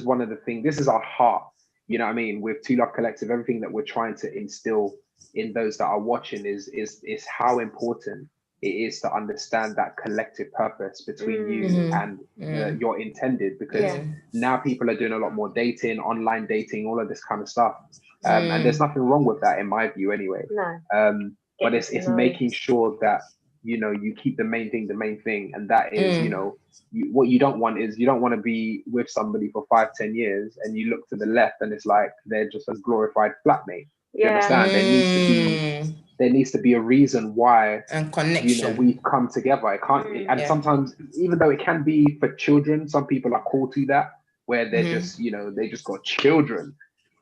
one of the things, this is our heart, you know what I mean, with Two Love Collective. Everything that we're trying to instill in those that are watching is how important it is to understand that collective purpose between you and your intended, because now people are doing a lot more dating, online dating, all of this kind of stuff. And there's nothing wrong with that in my view anyway. But it's making sure that, you know, you keep the main thing, and that is, you know, what you don't want is, you don't want to be with somebody for 5-10 years and you look to the left and it's like they're just a glorified flatmate. You understand? There needs to be a reason why, and connection, you know, we've come together. It can't, and sometimes, even though it can be for children, some people are called to that, where they're just, you know, they just got children.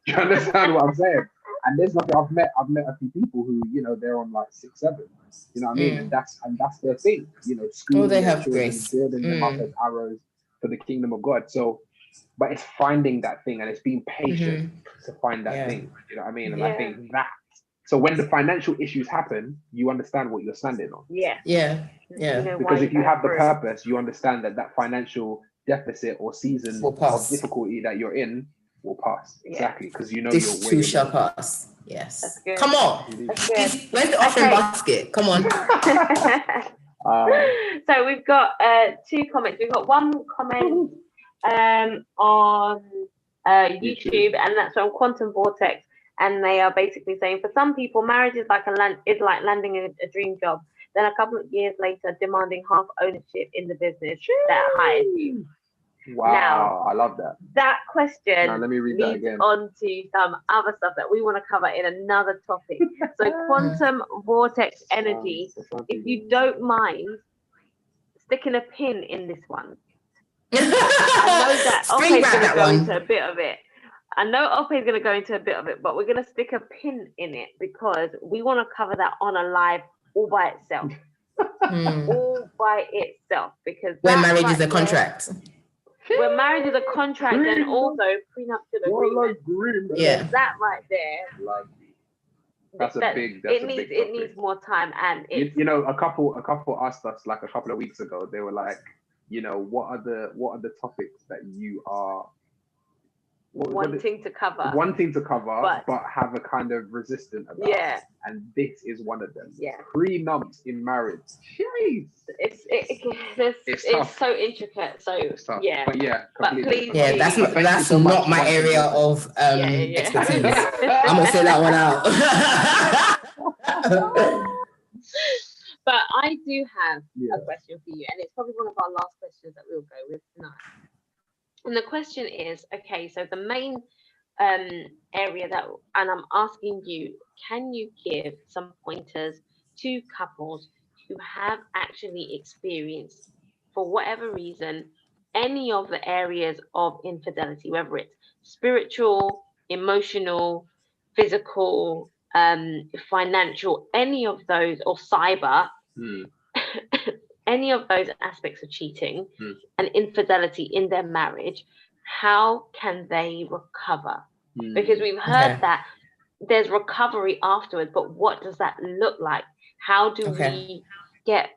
Do you understand what I'm saying? And there's nothing, I've met a few people who, you know, they're on like 6, 7, you know what I mean? And that's their thing, you know, schooling they their have children, grace, building them up as arrows for the kingdom of God. So, but it's finding that thing, and it's being patient to find that thing, you know what I mean? And I think that, so when the financial issues happen, you understand what you're standing on. You know, because if you have the purpose, you understand that financial deficit or season of difficulty that you're in will pass. Exactly, because you know this too shall pass. Yes. Come on. Where's the offering basket? Come on. So we've got 2 comments. We've got one comment on YouTube, and that's from Quantum Vortex, and they are basically saying, for some people, marriage is like landing a dream job. Then a couple of years later, demanding half ownership in the business that hires you. Wow, now, I love that. That question now, let me read that again. On to some other stuff that we want to cover in another topic. So quantum vortex energy, if you don't mind sticking a pin in this one. I know that Ope's going to go into a bit of it. I know Ope is going to go into a bit of it, but we're going to stick a pin in it because we want to cover that on a live all by itself. All by itself. Because when marriage is a contract. When marriage is a contract, and also prenuptial agreement. Yeah, that right there. That's a big. It needs more time, and you know, a couple asked us like a couple of weeks ago. They were like, you know, what are the topics that you are wanting to cover, but have a kind of resistance about. And this is one of them. Prenups in marriage. Jeez. It's so intricate. So but please, that's not my area of expertise. I'm gonna say that one out. But I do have a question for you, and it's probably one of our last questions that we'll go with tonight. And the question is, okay, so the main area and I'm asking you, can you give some pointers to couples who have actually experienced, for whatever reason, any of the areas of infidelity, whether it's spiritual, emotional, physical, financial, any of those, or cyber, any of those aspects of cheating and infidelity in their marriage, how can they recover? Because we've heard that there's recovery afterwards, but what does that look like? How do we get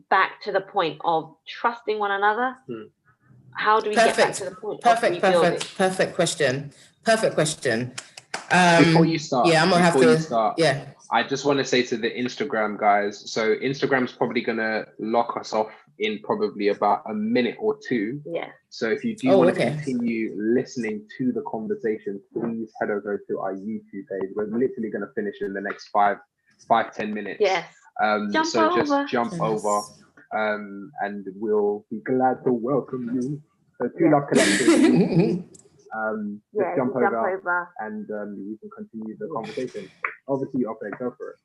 back to the point of trusting one another? How do we get back to the point of rebuilding? Perfect question. Before you start, I'm gonna have to. I just want to say to the Instagram guys, so Instagram's probably going to lock us off in probably about a minute or two. Yeah. So if you do want to continue listening to the conversation, please head over to our YouTube page. We're literally going to finish in the next 5-10 minutes. Yes. Just jump over, and we'll be glad to welcome you. So Two Love Collective. Just jump over and you can continue the conversation. Over to you, Ope, go for it.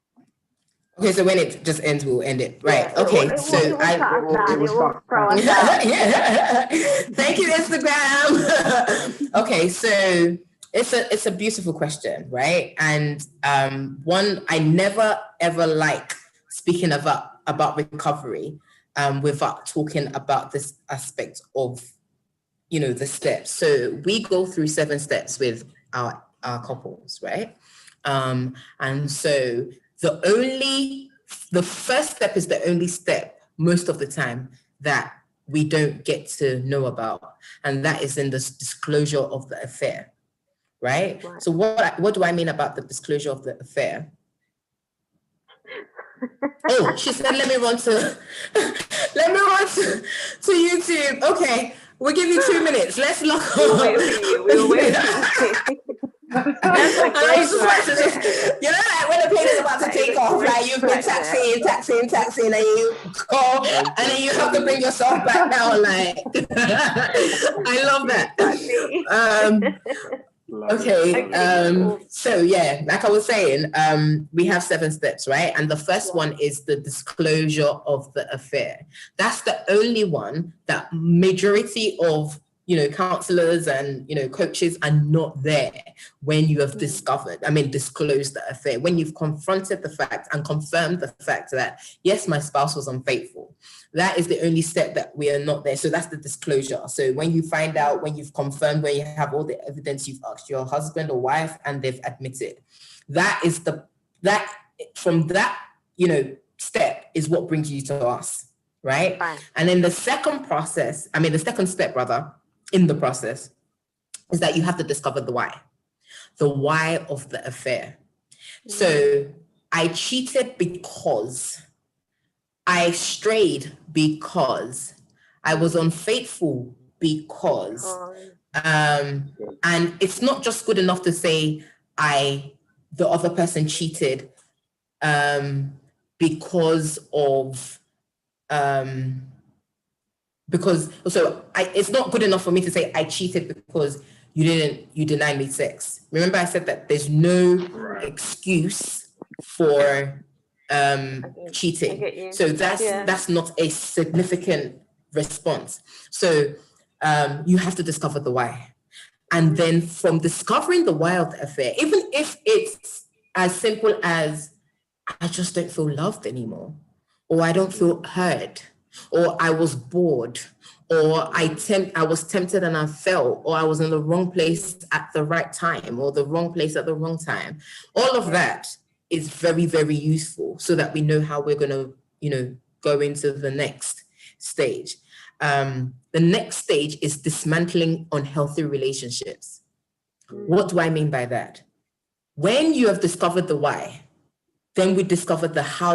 Okay, so when it just ends, we'll end it. Right. Yeah, okay. It will throw us down. Yeah. Thank you, Instagram. Okay, so it's a beautiful question, right? And one I never ever like speaking about recovery without talking about this aspect of, you know, the steps. So we go through 7 steps with our couples, right? And so the first step is the only step most of the time that we don't get to know about, and that is in the disclosure of the affair, right? So what do I mean about the disclosure of the affair? Oh, she said, let me run to YouTube. Okay, we'll give you 2 minutes. Let's lock on. We'll wait for you. You know, like when the plane is about to take off, like you've been taxiing, and you go, and then you have to bring yourself back down. Like, I love that. Okay. So yeah, like I was saying, we have 7 steps, right? And the first one is the disclosure of the affair. That's the only one that majority of, you know, counselors and, you know, coaches are not there when you have disclosed the affair, when you've confronted the fact and confirmed the fact that, yes, my spouse was unfaithful. That is the only step that we are not there. So that's the disclosure. So when you find out, when you've confirmed, when you have all the evidence, you've asked your husband or wife and they've admitted, from that, you know, step is what brings you to us, right? And then the second step in the process is that you have to discover the why of the affair. So I cheated because I strayed, because I was unfaithful, because and it's not just good enough to say the other person cheated it's not good enough for me to say I cheated because you denied me sex. Remember I said that there's no excuse for cheating. So that's not a significant response. So you have to discover the why. And then from discovering the why of the affair, even if it's as simple as I just don't feel loved anymore, or I don't feel heard, or I was bored, or I was tempted and I fell, or I was in the wrong place at the right time, or the wrong place at the wrong time. All of that is very, very useful so that we know how we're going to, you know, go into the next stage. The next stage is dismantling unhealthy relationships. What do I mean by that? When you have discovered the why, then we discover the how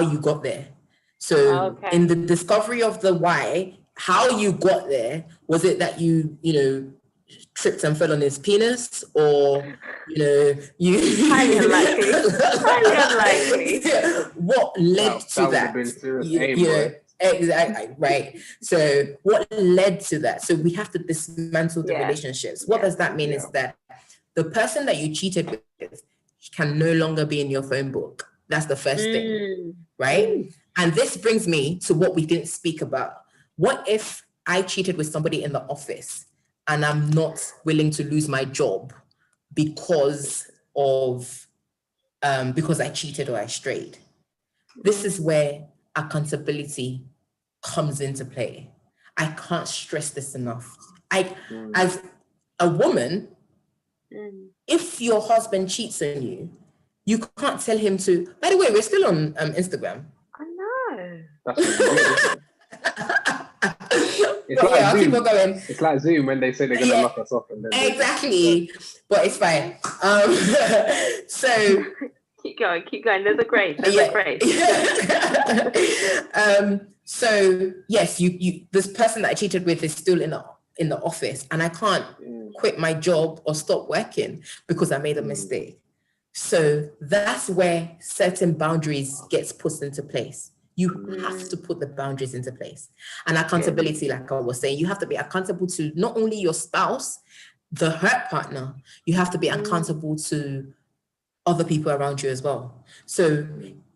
you got there. So in the discovery of the why, how you got there, was it that you tripped and fell on his penis, or you highly unlikely. What led to that? Exactly, right. So what led to that? So we have to dismantle the relationships. What does that mean is that the person that you cheated with can no longer be in your phone book. That's the first thing, right? And this brings me to what we didn't speak about. What if I cheated with somebody in the office and I'm not willing to lose my job because I cheated or I strayed? This is where accountability comes into play. I can't stress this enough. As a woman, if your husband cheats on you, you can't tell him to, by the way, we're still on Instagram. I know. That's weird. It's like Zoom. Going. It's like Zoom when they say they're going to lock us off. And then exactly. But it's fine. So... Keep going. They're great. So yes, you this person that I cheated with is still in the office, and I can't quit my job or stop working because I made a mistake. So that's where certain boundaries gets put into place. You have to put the boundaries into place. And accountability, like I was saying, you have to be accountable to not only your spouse, the hurt partner, you have to be accountable to other people around you as well. So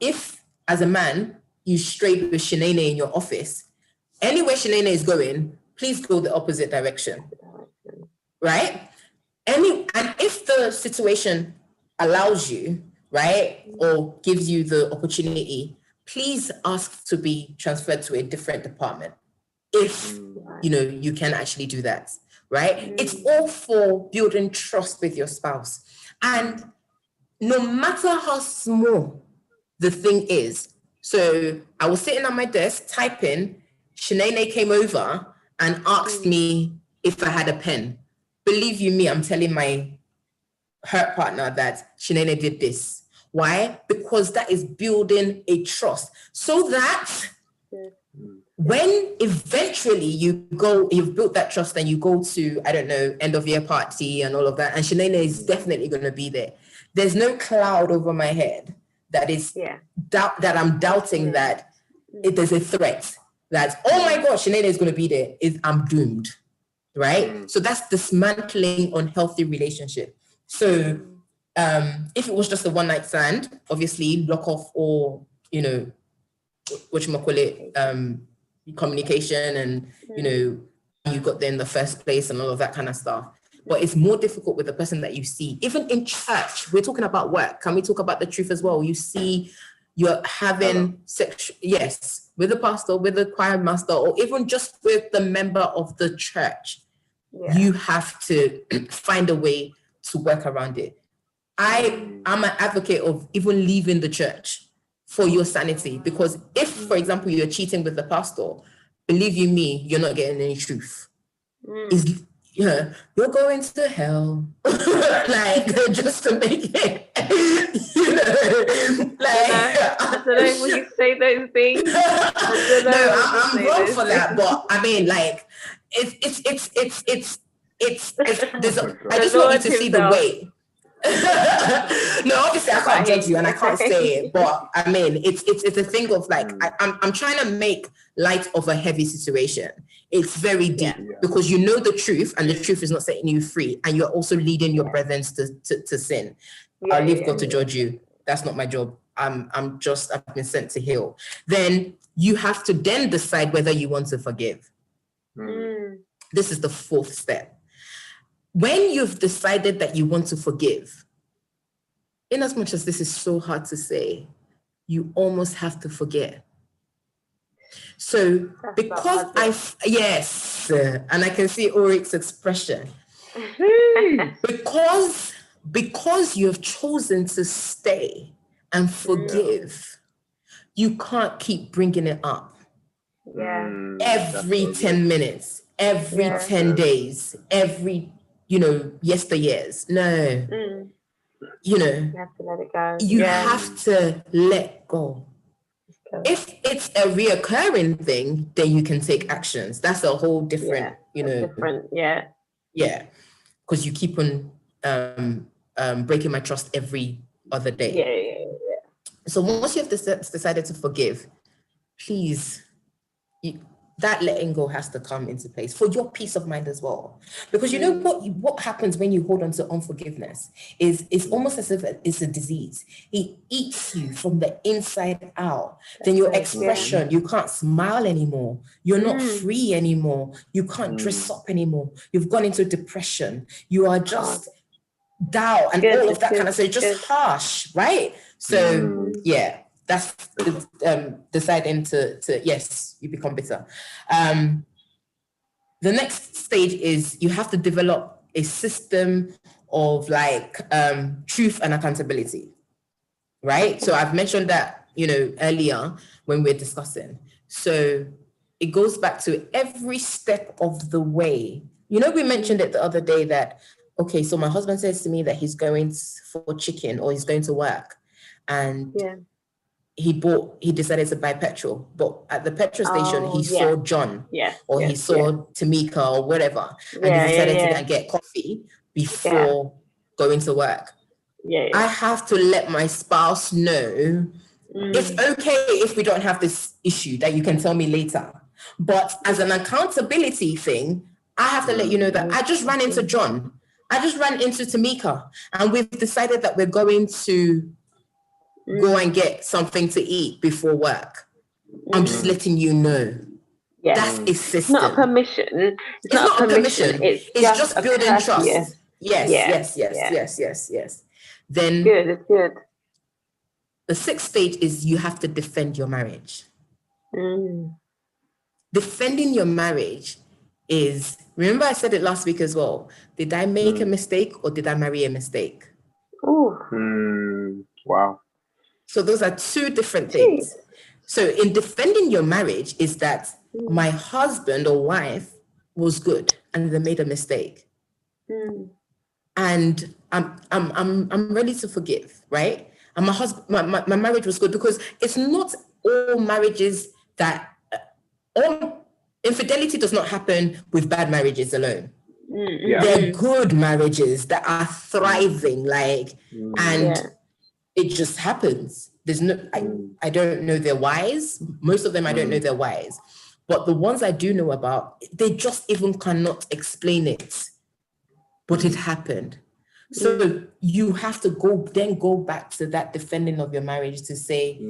if, as a man, you strayed with Shanae in your office, anywhere Shanae is going, please go the opposite direction, right? And if the situation allows you, right, or gives you the opportunity, please ask to be transferred to a different department if you can actually do that, right? It's all for building trust with your spouse. And no matter how small the thing is, so I was sitting at my desk typing, Shanae came over and asked me if I had a pen. Believe you me, I'm telling my hurt partner that Shanae did this. Why? Because that is building a trust so that when eventually you've built that trust and you go to, I don't know, end of year party and all of that, and Shanae is definitely going to be there. There's no cloud over my head that is that I'm doubting that there's a threat that, oh my gosh, Shanae is going to be there. I'm doomed, right? So that's dismantling unhealthy relationship. So if it was just a one night stand, obviously lock off all, communication and, you got there in the first place and all of that kind of stuff. But it's more difficult with the person that you see. Even in church, we're talking about work. Can we talk about the truth as well? You see, you're having sex, yes, with the pastor, with the choir master, or even just with the member of the church. You have to find a way to work around it. I'm an advocate of even leaving the church for your sanity, because if, for example, you're cheating with the pastor, believe you me, you're not getting any truth. You're going to hell, like just to make it, I don't know when you say those things. I'm wrong for that, but I mean, like, I just want you to see the way. No, obviously I can't judge you and I can't say it, but I mean, it's a thing of like, I'm trying to make light of a heavy situation. It's very deep because you know the truth and the truth is not setting you free, and you're also leading your brethren to sin. I'll leave God to judge you. That's not my job. I've been sent to heal. Then you have to then decide whether you want to forgive. This is the fourth step. When you've decided that you want to forgive, in as much as this is so hard to say, you almost have to forget. So because and I can see Ulrich's expression, because you have chosen to stay and forgive, you can't keep bringing it up. Every 10 minutes, every 10 days, every yesteryears. No. You have to let it go. You have to let go. If it's a reoccurring thing, then you can take actions. That's a whole different, because you keep on breaking my trust every other day. So once you have decided to forgive, please, that letting go has to come into place for your peace of mind as well. Because what happens when you hold on to unforgiveness is it's almost as if it's a disease. It eats you from the inside out. Then your expression, you can't smile anymore. You're not free anymore. You can't dress up anymore. You've gone into depression. You are just down and all of that kind of stuff. Just harsh, right? So that's deciding to yes, you become bitter. The next stage is you have to develop a system of truth and accountability, right? So I've mentioned that, earlier when we're discussing. So it goes back to every step of the way. We mentioned it the other day that, okay, so my husband says to me that he's going for chicken or he's going to work, and he decided to buy petrol, but at the petrol station he yeah. saw John, Yeah. or he saw Tamika or whatever, and he decided to go and get coffee before going to work. I have to let my spouse know it's okay if we don't have this issue, that you can tell me later. But as an accountability thing, I have to let you know that I just ran into John. I just ran into Tamika, and we've decided that we're going to go and get something to eat before work. I'm just letting you know. Yeah. That's a system. It's not a permission. It's not a permission. It's just building trust. Yes. Yes. Then it's good. The 6th stage is you have to defend your marriage. Defending your marriage is, remember I said it last week as well, did I make a mistake or did I marry a mistake? Wow. So those are two different things. So in defending your marriage is that my husband or wife was good and they made a mistake. And I'm ready to forgive, right? And my husband, my marriage was good, because it's not all marriages that all infidelity does not happen with bad marriages alone. They're good marriages that are thriving, and it just happens. There's no, I don't know their whys. Most of them, I don't know their whys. But the ones I do know about, they just even cannot explain it. But it happened. So you have to go back to that defending of your marriage to say,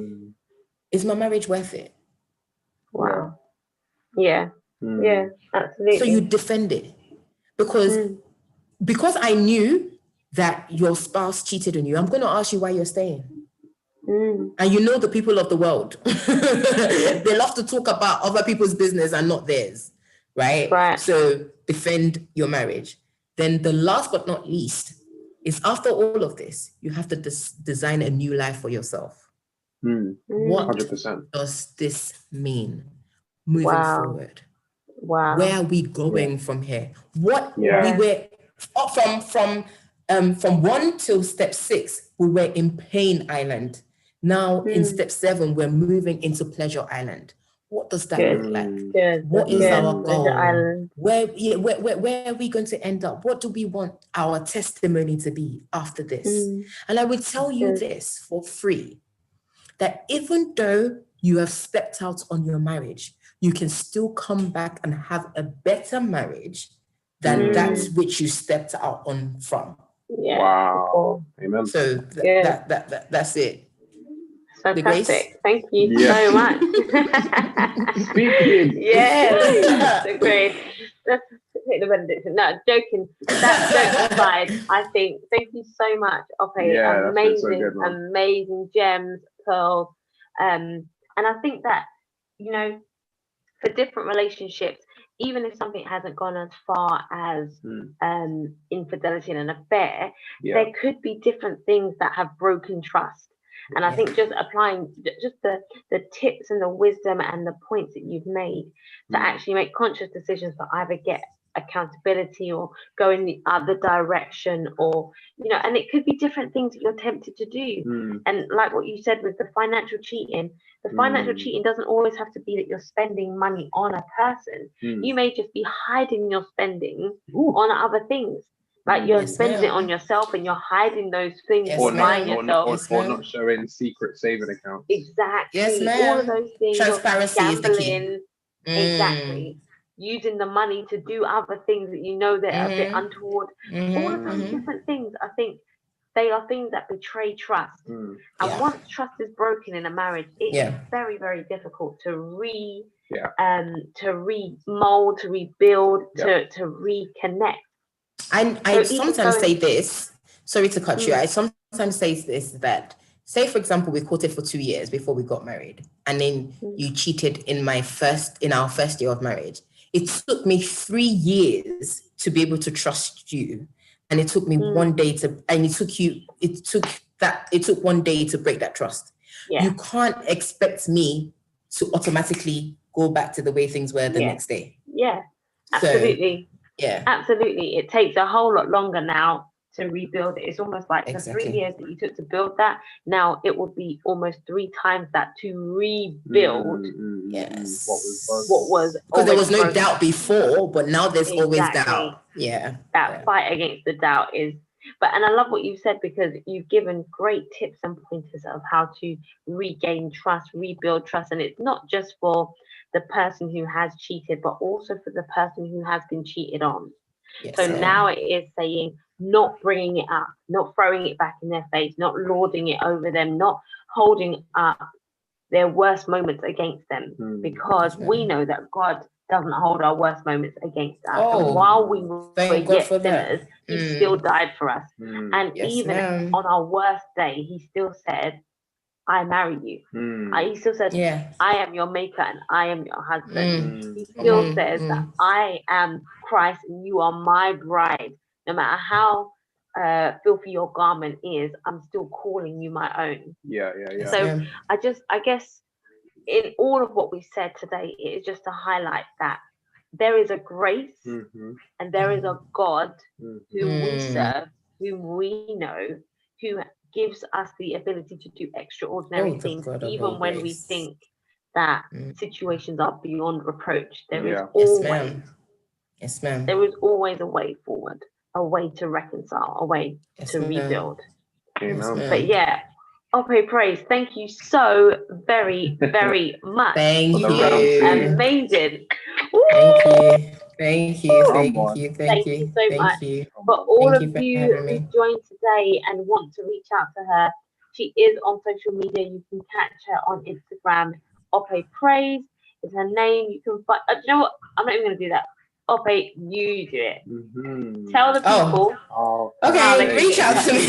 is my marriage worth it? Wow. Yeah, absolutely. So you defend it. Because I knew that your spouse cheated on you, I'm going to ask you why you're staying. And you know the people of the world, they love to talk about other people's business and not theirs, right? So defend your marriage. Then the last but not least is, after all of this, you have to design a new life for yourself. What 100%. does this mean moving forward? Wow. Where are we going from here? What we were from 1 till step 6, we were in pain island. Now in step 7, we're moving into pleasure island. What does that look like? What is our goal? Where are we going to end up? What do we want our testimony to be after this? And I would tell you this for free, that even though you have stepped out on your marriage, you can still come back and have a better marriage than that which you stepped out on from. Wow. Amen. So that's it. Fantastic. Thank you so much. Speaking. That's great. Let's take the benediction. No, joking. That joke aside, I think, thank you so much, Ope. Amazing gems, pearls. And I think that, for different relationships, even if something hasn't gone as far as infidelity in an affair, there could be different things that have broken trust. And I think just applying just the tips and the wisdom and the points that you've made to actually make conscious decisions to either get accountability or go in the other direction, or and it could be different things that you're tempted to do. And like what you said with the financial cheating, doesn't always have to be that you're spending money on a person. You may just be hiding your spending on other things. Like you're spending it on yourself, and you're hiding those things or buying yourself. Or not showing secret saving accounts. Exactly. Yes, ma'am. All of those things. Transparency is the key. Exactly. Using the money to do other things that that are a bit untoward. All of those different things, I think they are things that betray trust. And once trust is broken in a marriage, it's very, very difficult to remold, to rebuild, to reconnect. I sometimes say this, sorry to cut you, I sometimes say this, that say, for example, we courted for 2 years before we got married, and then you cheated in our first year of marriage. It took me 3 years to be able to trust you. And it took me 1 day it took 1 day to break that trust. You can't expect me to automatically go back to the way things were the next day. Absolutely. Absolutely. It takes a whole lot longer now to rebuild it. It's almost like the 3 Exactly. years that you took to build that, now it would be almost 3 times that to rebuild Yes. what was Because there was already no broken. doubt before, but now there's always Exactly. doubt. Yeah. That fight against the doubt is, and I love what you said, because you've given great tips and pointers of how to regain trust, rebuild trust. And it's not just for the person who has cheated, but also for the person who has been cheated on. Yes, So ma'am. now it is saying, not bringing it up, not throwing it back in their face, not lording it over them, not holding up their worst moments against them, because we know that God doesn't hold our worst moments against us. And while we were thank God yet for that. sinners, he still died for us. And Yes, even ma'am. on our worst day, he still said, I marry you. He still said, Yeah. I am your maker and I am your husband. He Come still on. says that I am Christ and you are my bride. No matter how filthy your garment is, I'm still calling you my own. Yeah. Yes, So ma'am. I guess in all of what we said today, it is just to highlight that there is a grace and there is a God whom we serve, whom we know, who gives us the ability to do extraordinary the things, God of even all when we grace. think that situations are beyond reproach. There is Yes, always, ma'am. Yes, ma'am. there is always a way forward, a way to reconcile, a way Yes, to ma'am. rebuild. Yes, ma'am. But yeah, Ope Praise, thank you so very, very much. Thank for you. being amazing. Thank you. Thank you. Thank Thank you. Thank you. you so much. Thank you. For all Thank of you for you having who me. joined today and want to reach out to her, she is on social media. You can catch her on Instagram. Ope Praise is her name. You can find. You know what? I'm not even going to do that. Ope, you do it. Tell the people. Okay, reach out to me.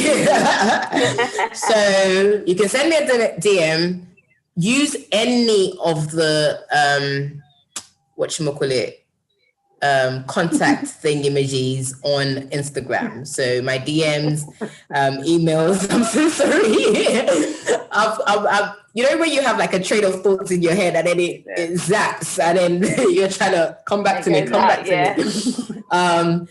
So you can send me a DM. Use any of the contact thing emojis on Instagram. So my DMs, emails. I'm so sorry. I've, you know when you have like a train of thoughts in your head and then it zaps and then you're trying to come back to me.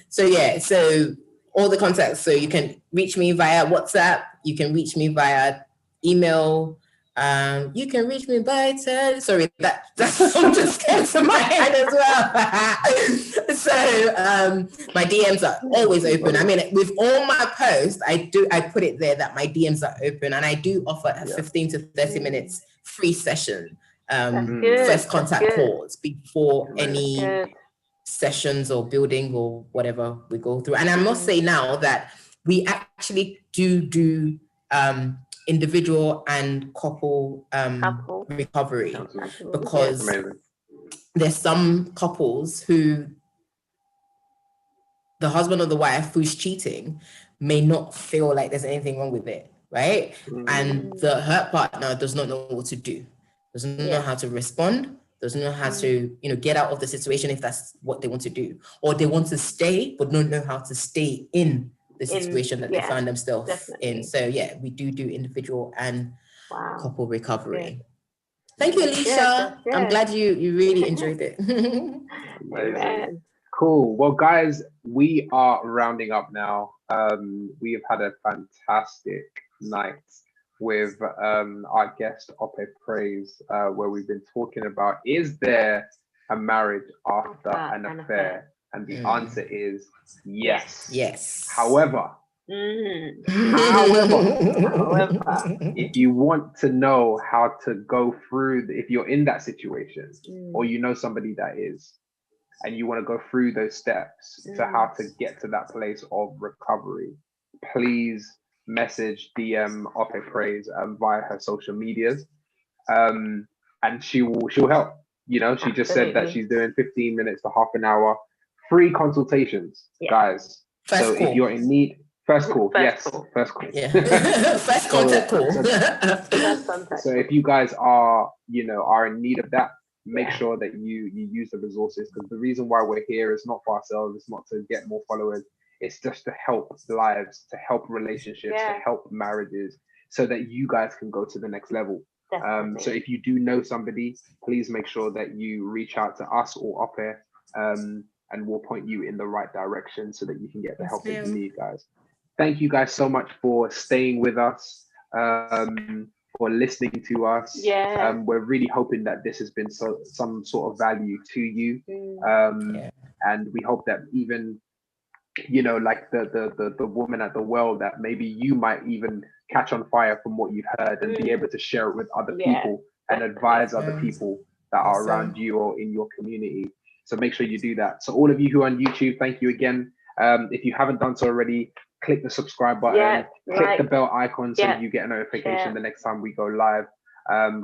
So yeah, so all the contacts. So you can reach me via WhatsApp. You can reach me via email. You can reach me by sorry, that's just came to my head as well. So my DMs are always open. I mean, with all my posts, I put it there that my DMs are open, and I do offer a 15 to 30 minutes free session, first contact calls before any sessions or building or whatever we go through. And I must say now that we actually do individual and couple recovery, because there's some couples who the husband or the wife who's cheating may not feel like there's anything wrong with it, right? And the hurt partner does not know what to do, doesn't know how to respond, doesn't know how to, get out of the situation if that's what they want to do, or they want to stay but don't know how to stay in the situation that they find themselves in. So yeah, we do individual and couple recovery. Thank you, Alicia. I'm glad you really enjoyed it. Cool. Well, guys, we are rounding up now. We have had a fantastic night with our guest Ope Praise, where we've been talking about, is there a marriage after an affair? And the answer is yes. Yes. However, if you want to know how to go through, if you're in that situation, or you know somebody that is, and you want to go through those steps to how to get to that place of recovery, please message DM Ope Praise via her social medias, and she'll help. She just said that she's doing 15 minutes to half an hour free consultations, guys. So if you're in need, first call. First call. Yeah. First contact call. So if you guys are in need of that, make sure that you use the resources, because the reason why we're here is not for ourselves, it's not to get more followers, it's just to help lives, to help relationships, to help marriages, so that you guys can go to the next level. So if you do know somebody, please make sure that you reach out to us or Ope, and we'll point you in the right direction so that you can get the help that you need, guys. thank you guys so much for staying with us, for listening to us. Yeah. We're really hoping that this has been some sort of value to you. And we hope that even, you know, like the woman at the well, that maybe you might even catch on fire from what you've heard and be able to share it with other people and advise other people that are around you or in your community. So make sure you do that. So all of you who are on YouTube, thank you again. If you haven't done so already, click the subscribe button, click the bell icon so you get a notification the next time we go live.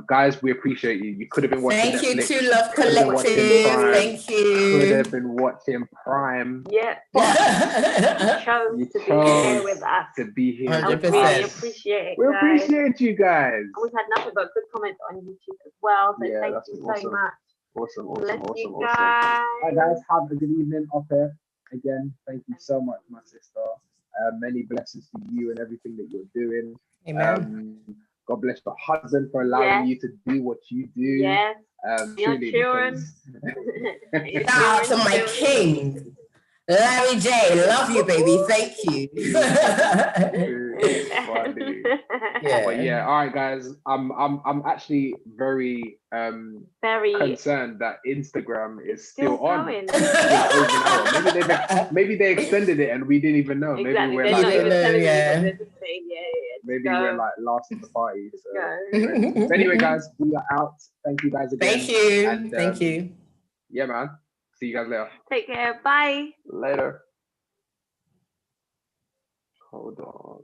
Guys, we appreciate you. You could have been watching Thank Netflix. you, Two Love Collective. Thank you. Could have been watching Prime. Yeah, but you chose to be here with us. To be here. 100%. We really appreciate it. We appreciate you guys. And we've had nothing but good comments on YouTube as well. So thank you so much. Awesome. Guys. Hi guys, have a good evening up here. Again, thank you so much, my sister. Many blessings to you and everything that you're doing. Amen. God bless your husband for allowing you to do what you do. Yes. Your children. Shout out to my king, Larry J. Love you, baby. Thank you. But yeah, all right, guys. I'm actually very concerned that Instagram is still on. Maybe they extended it and we didn't even know. Exactly. Maybe we're maybe we're like last of the party. So. Anyway, guys, we are out. Thank you guys again. Thank you. And, thank you. Yeah, man. See you guys later. Take care. Bye. Later. Hold on.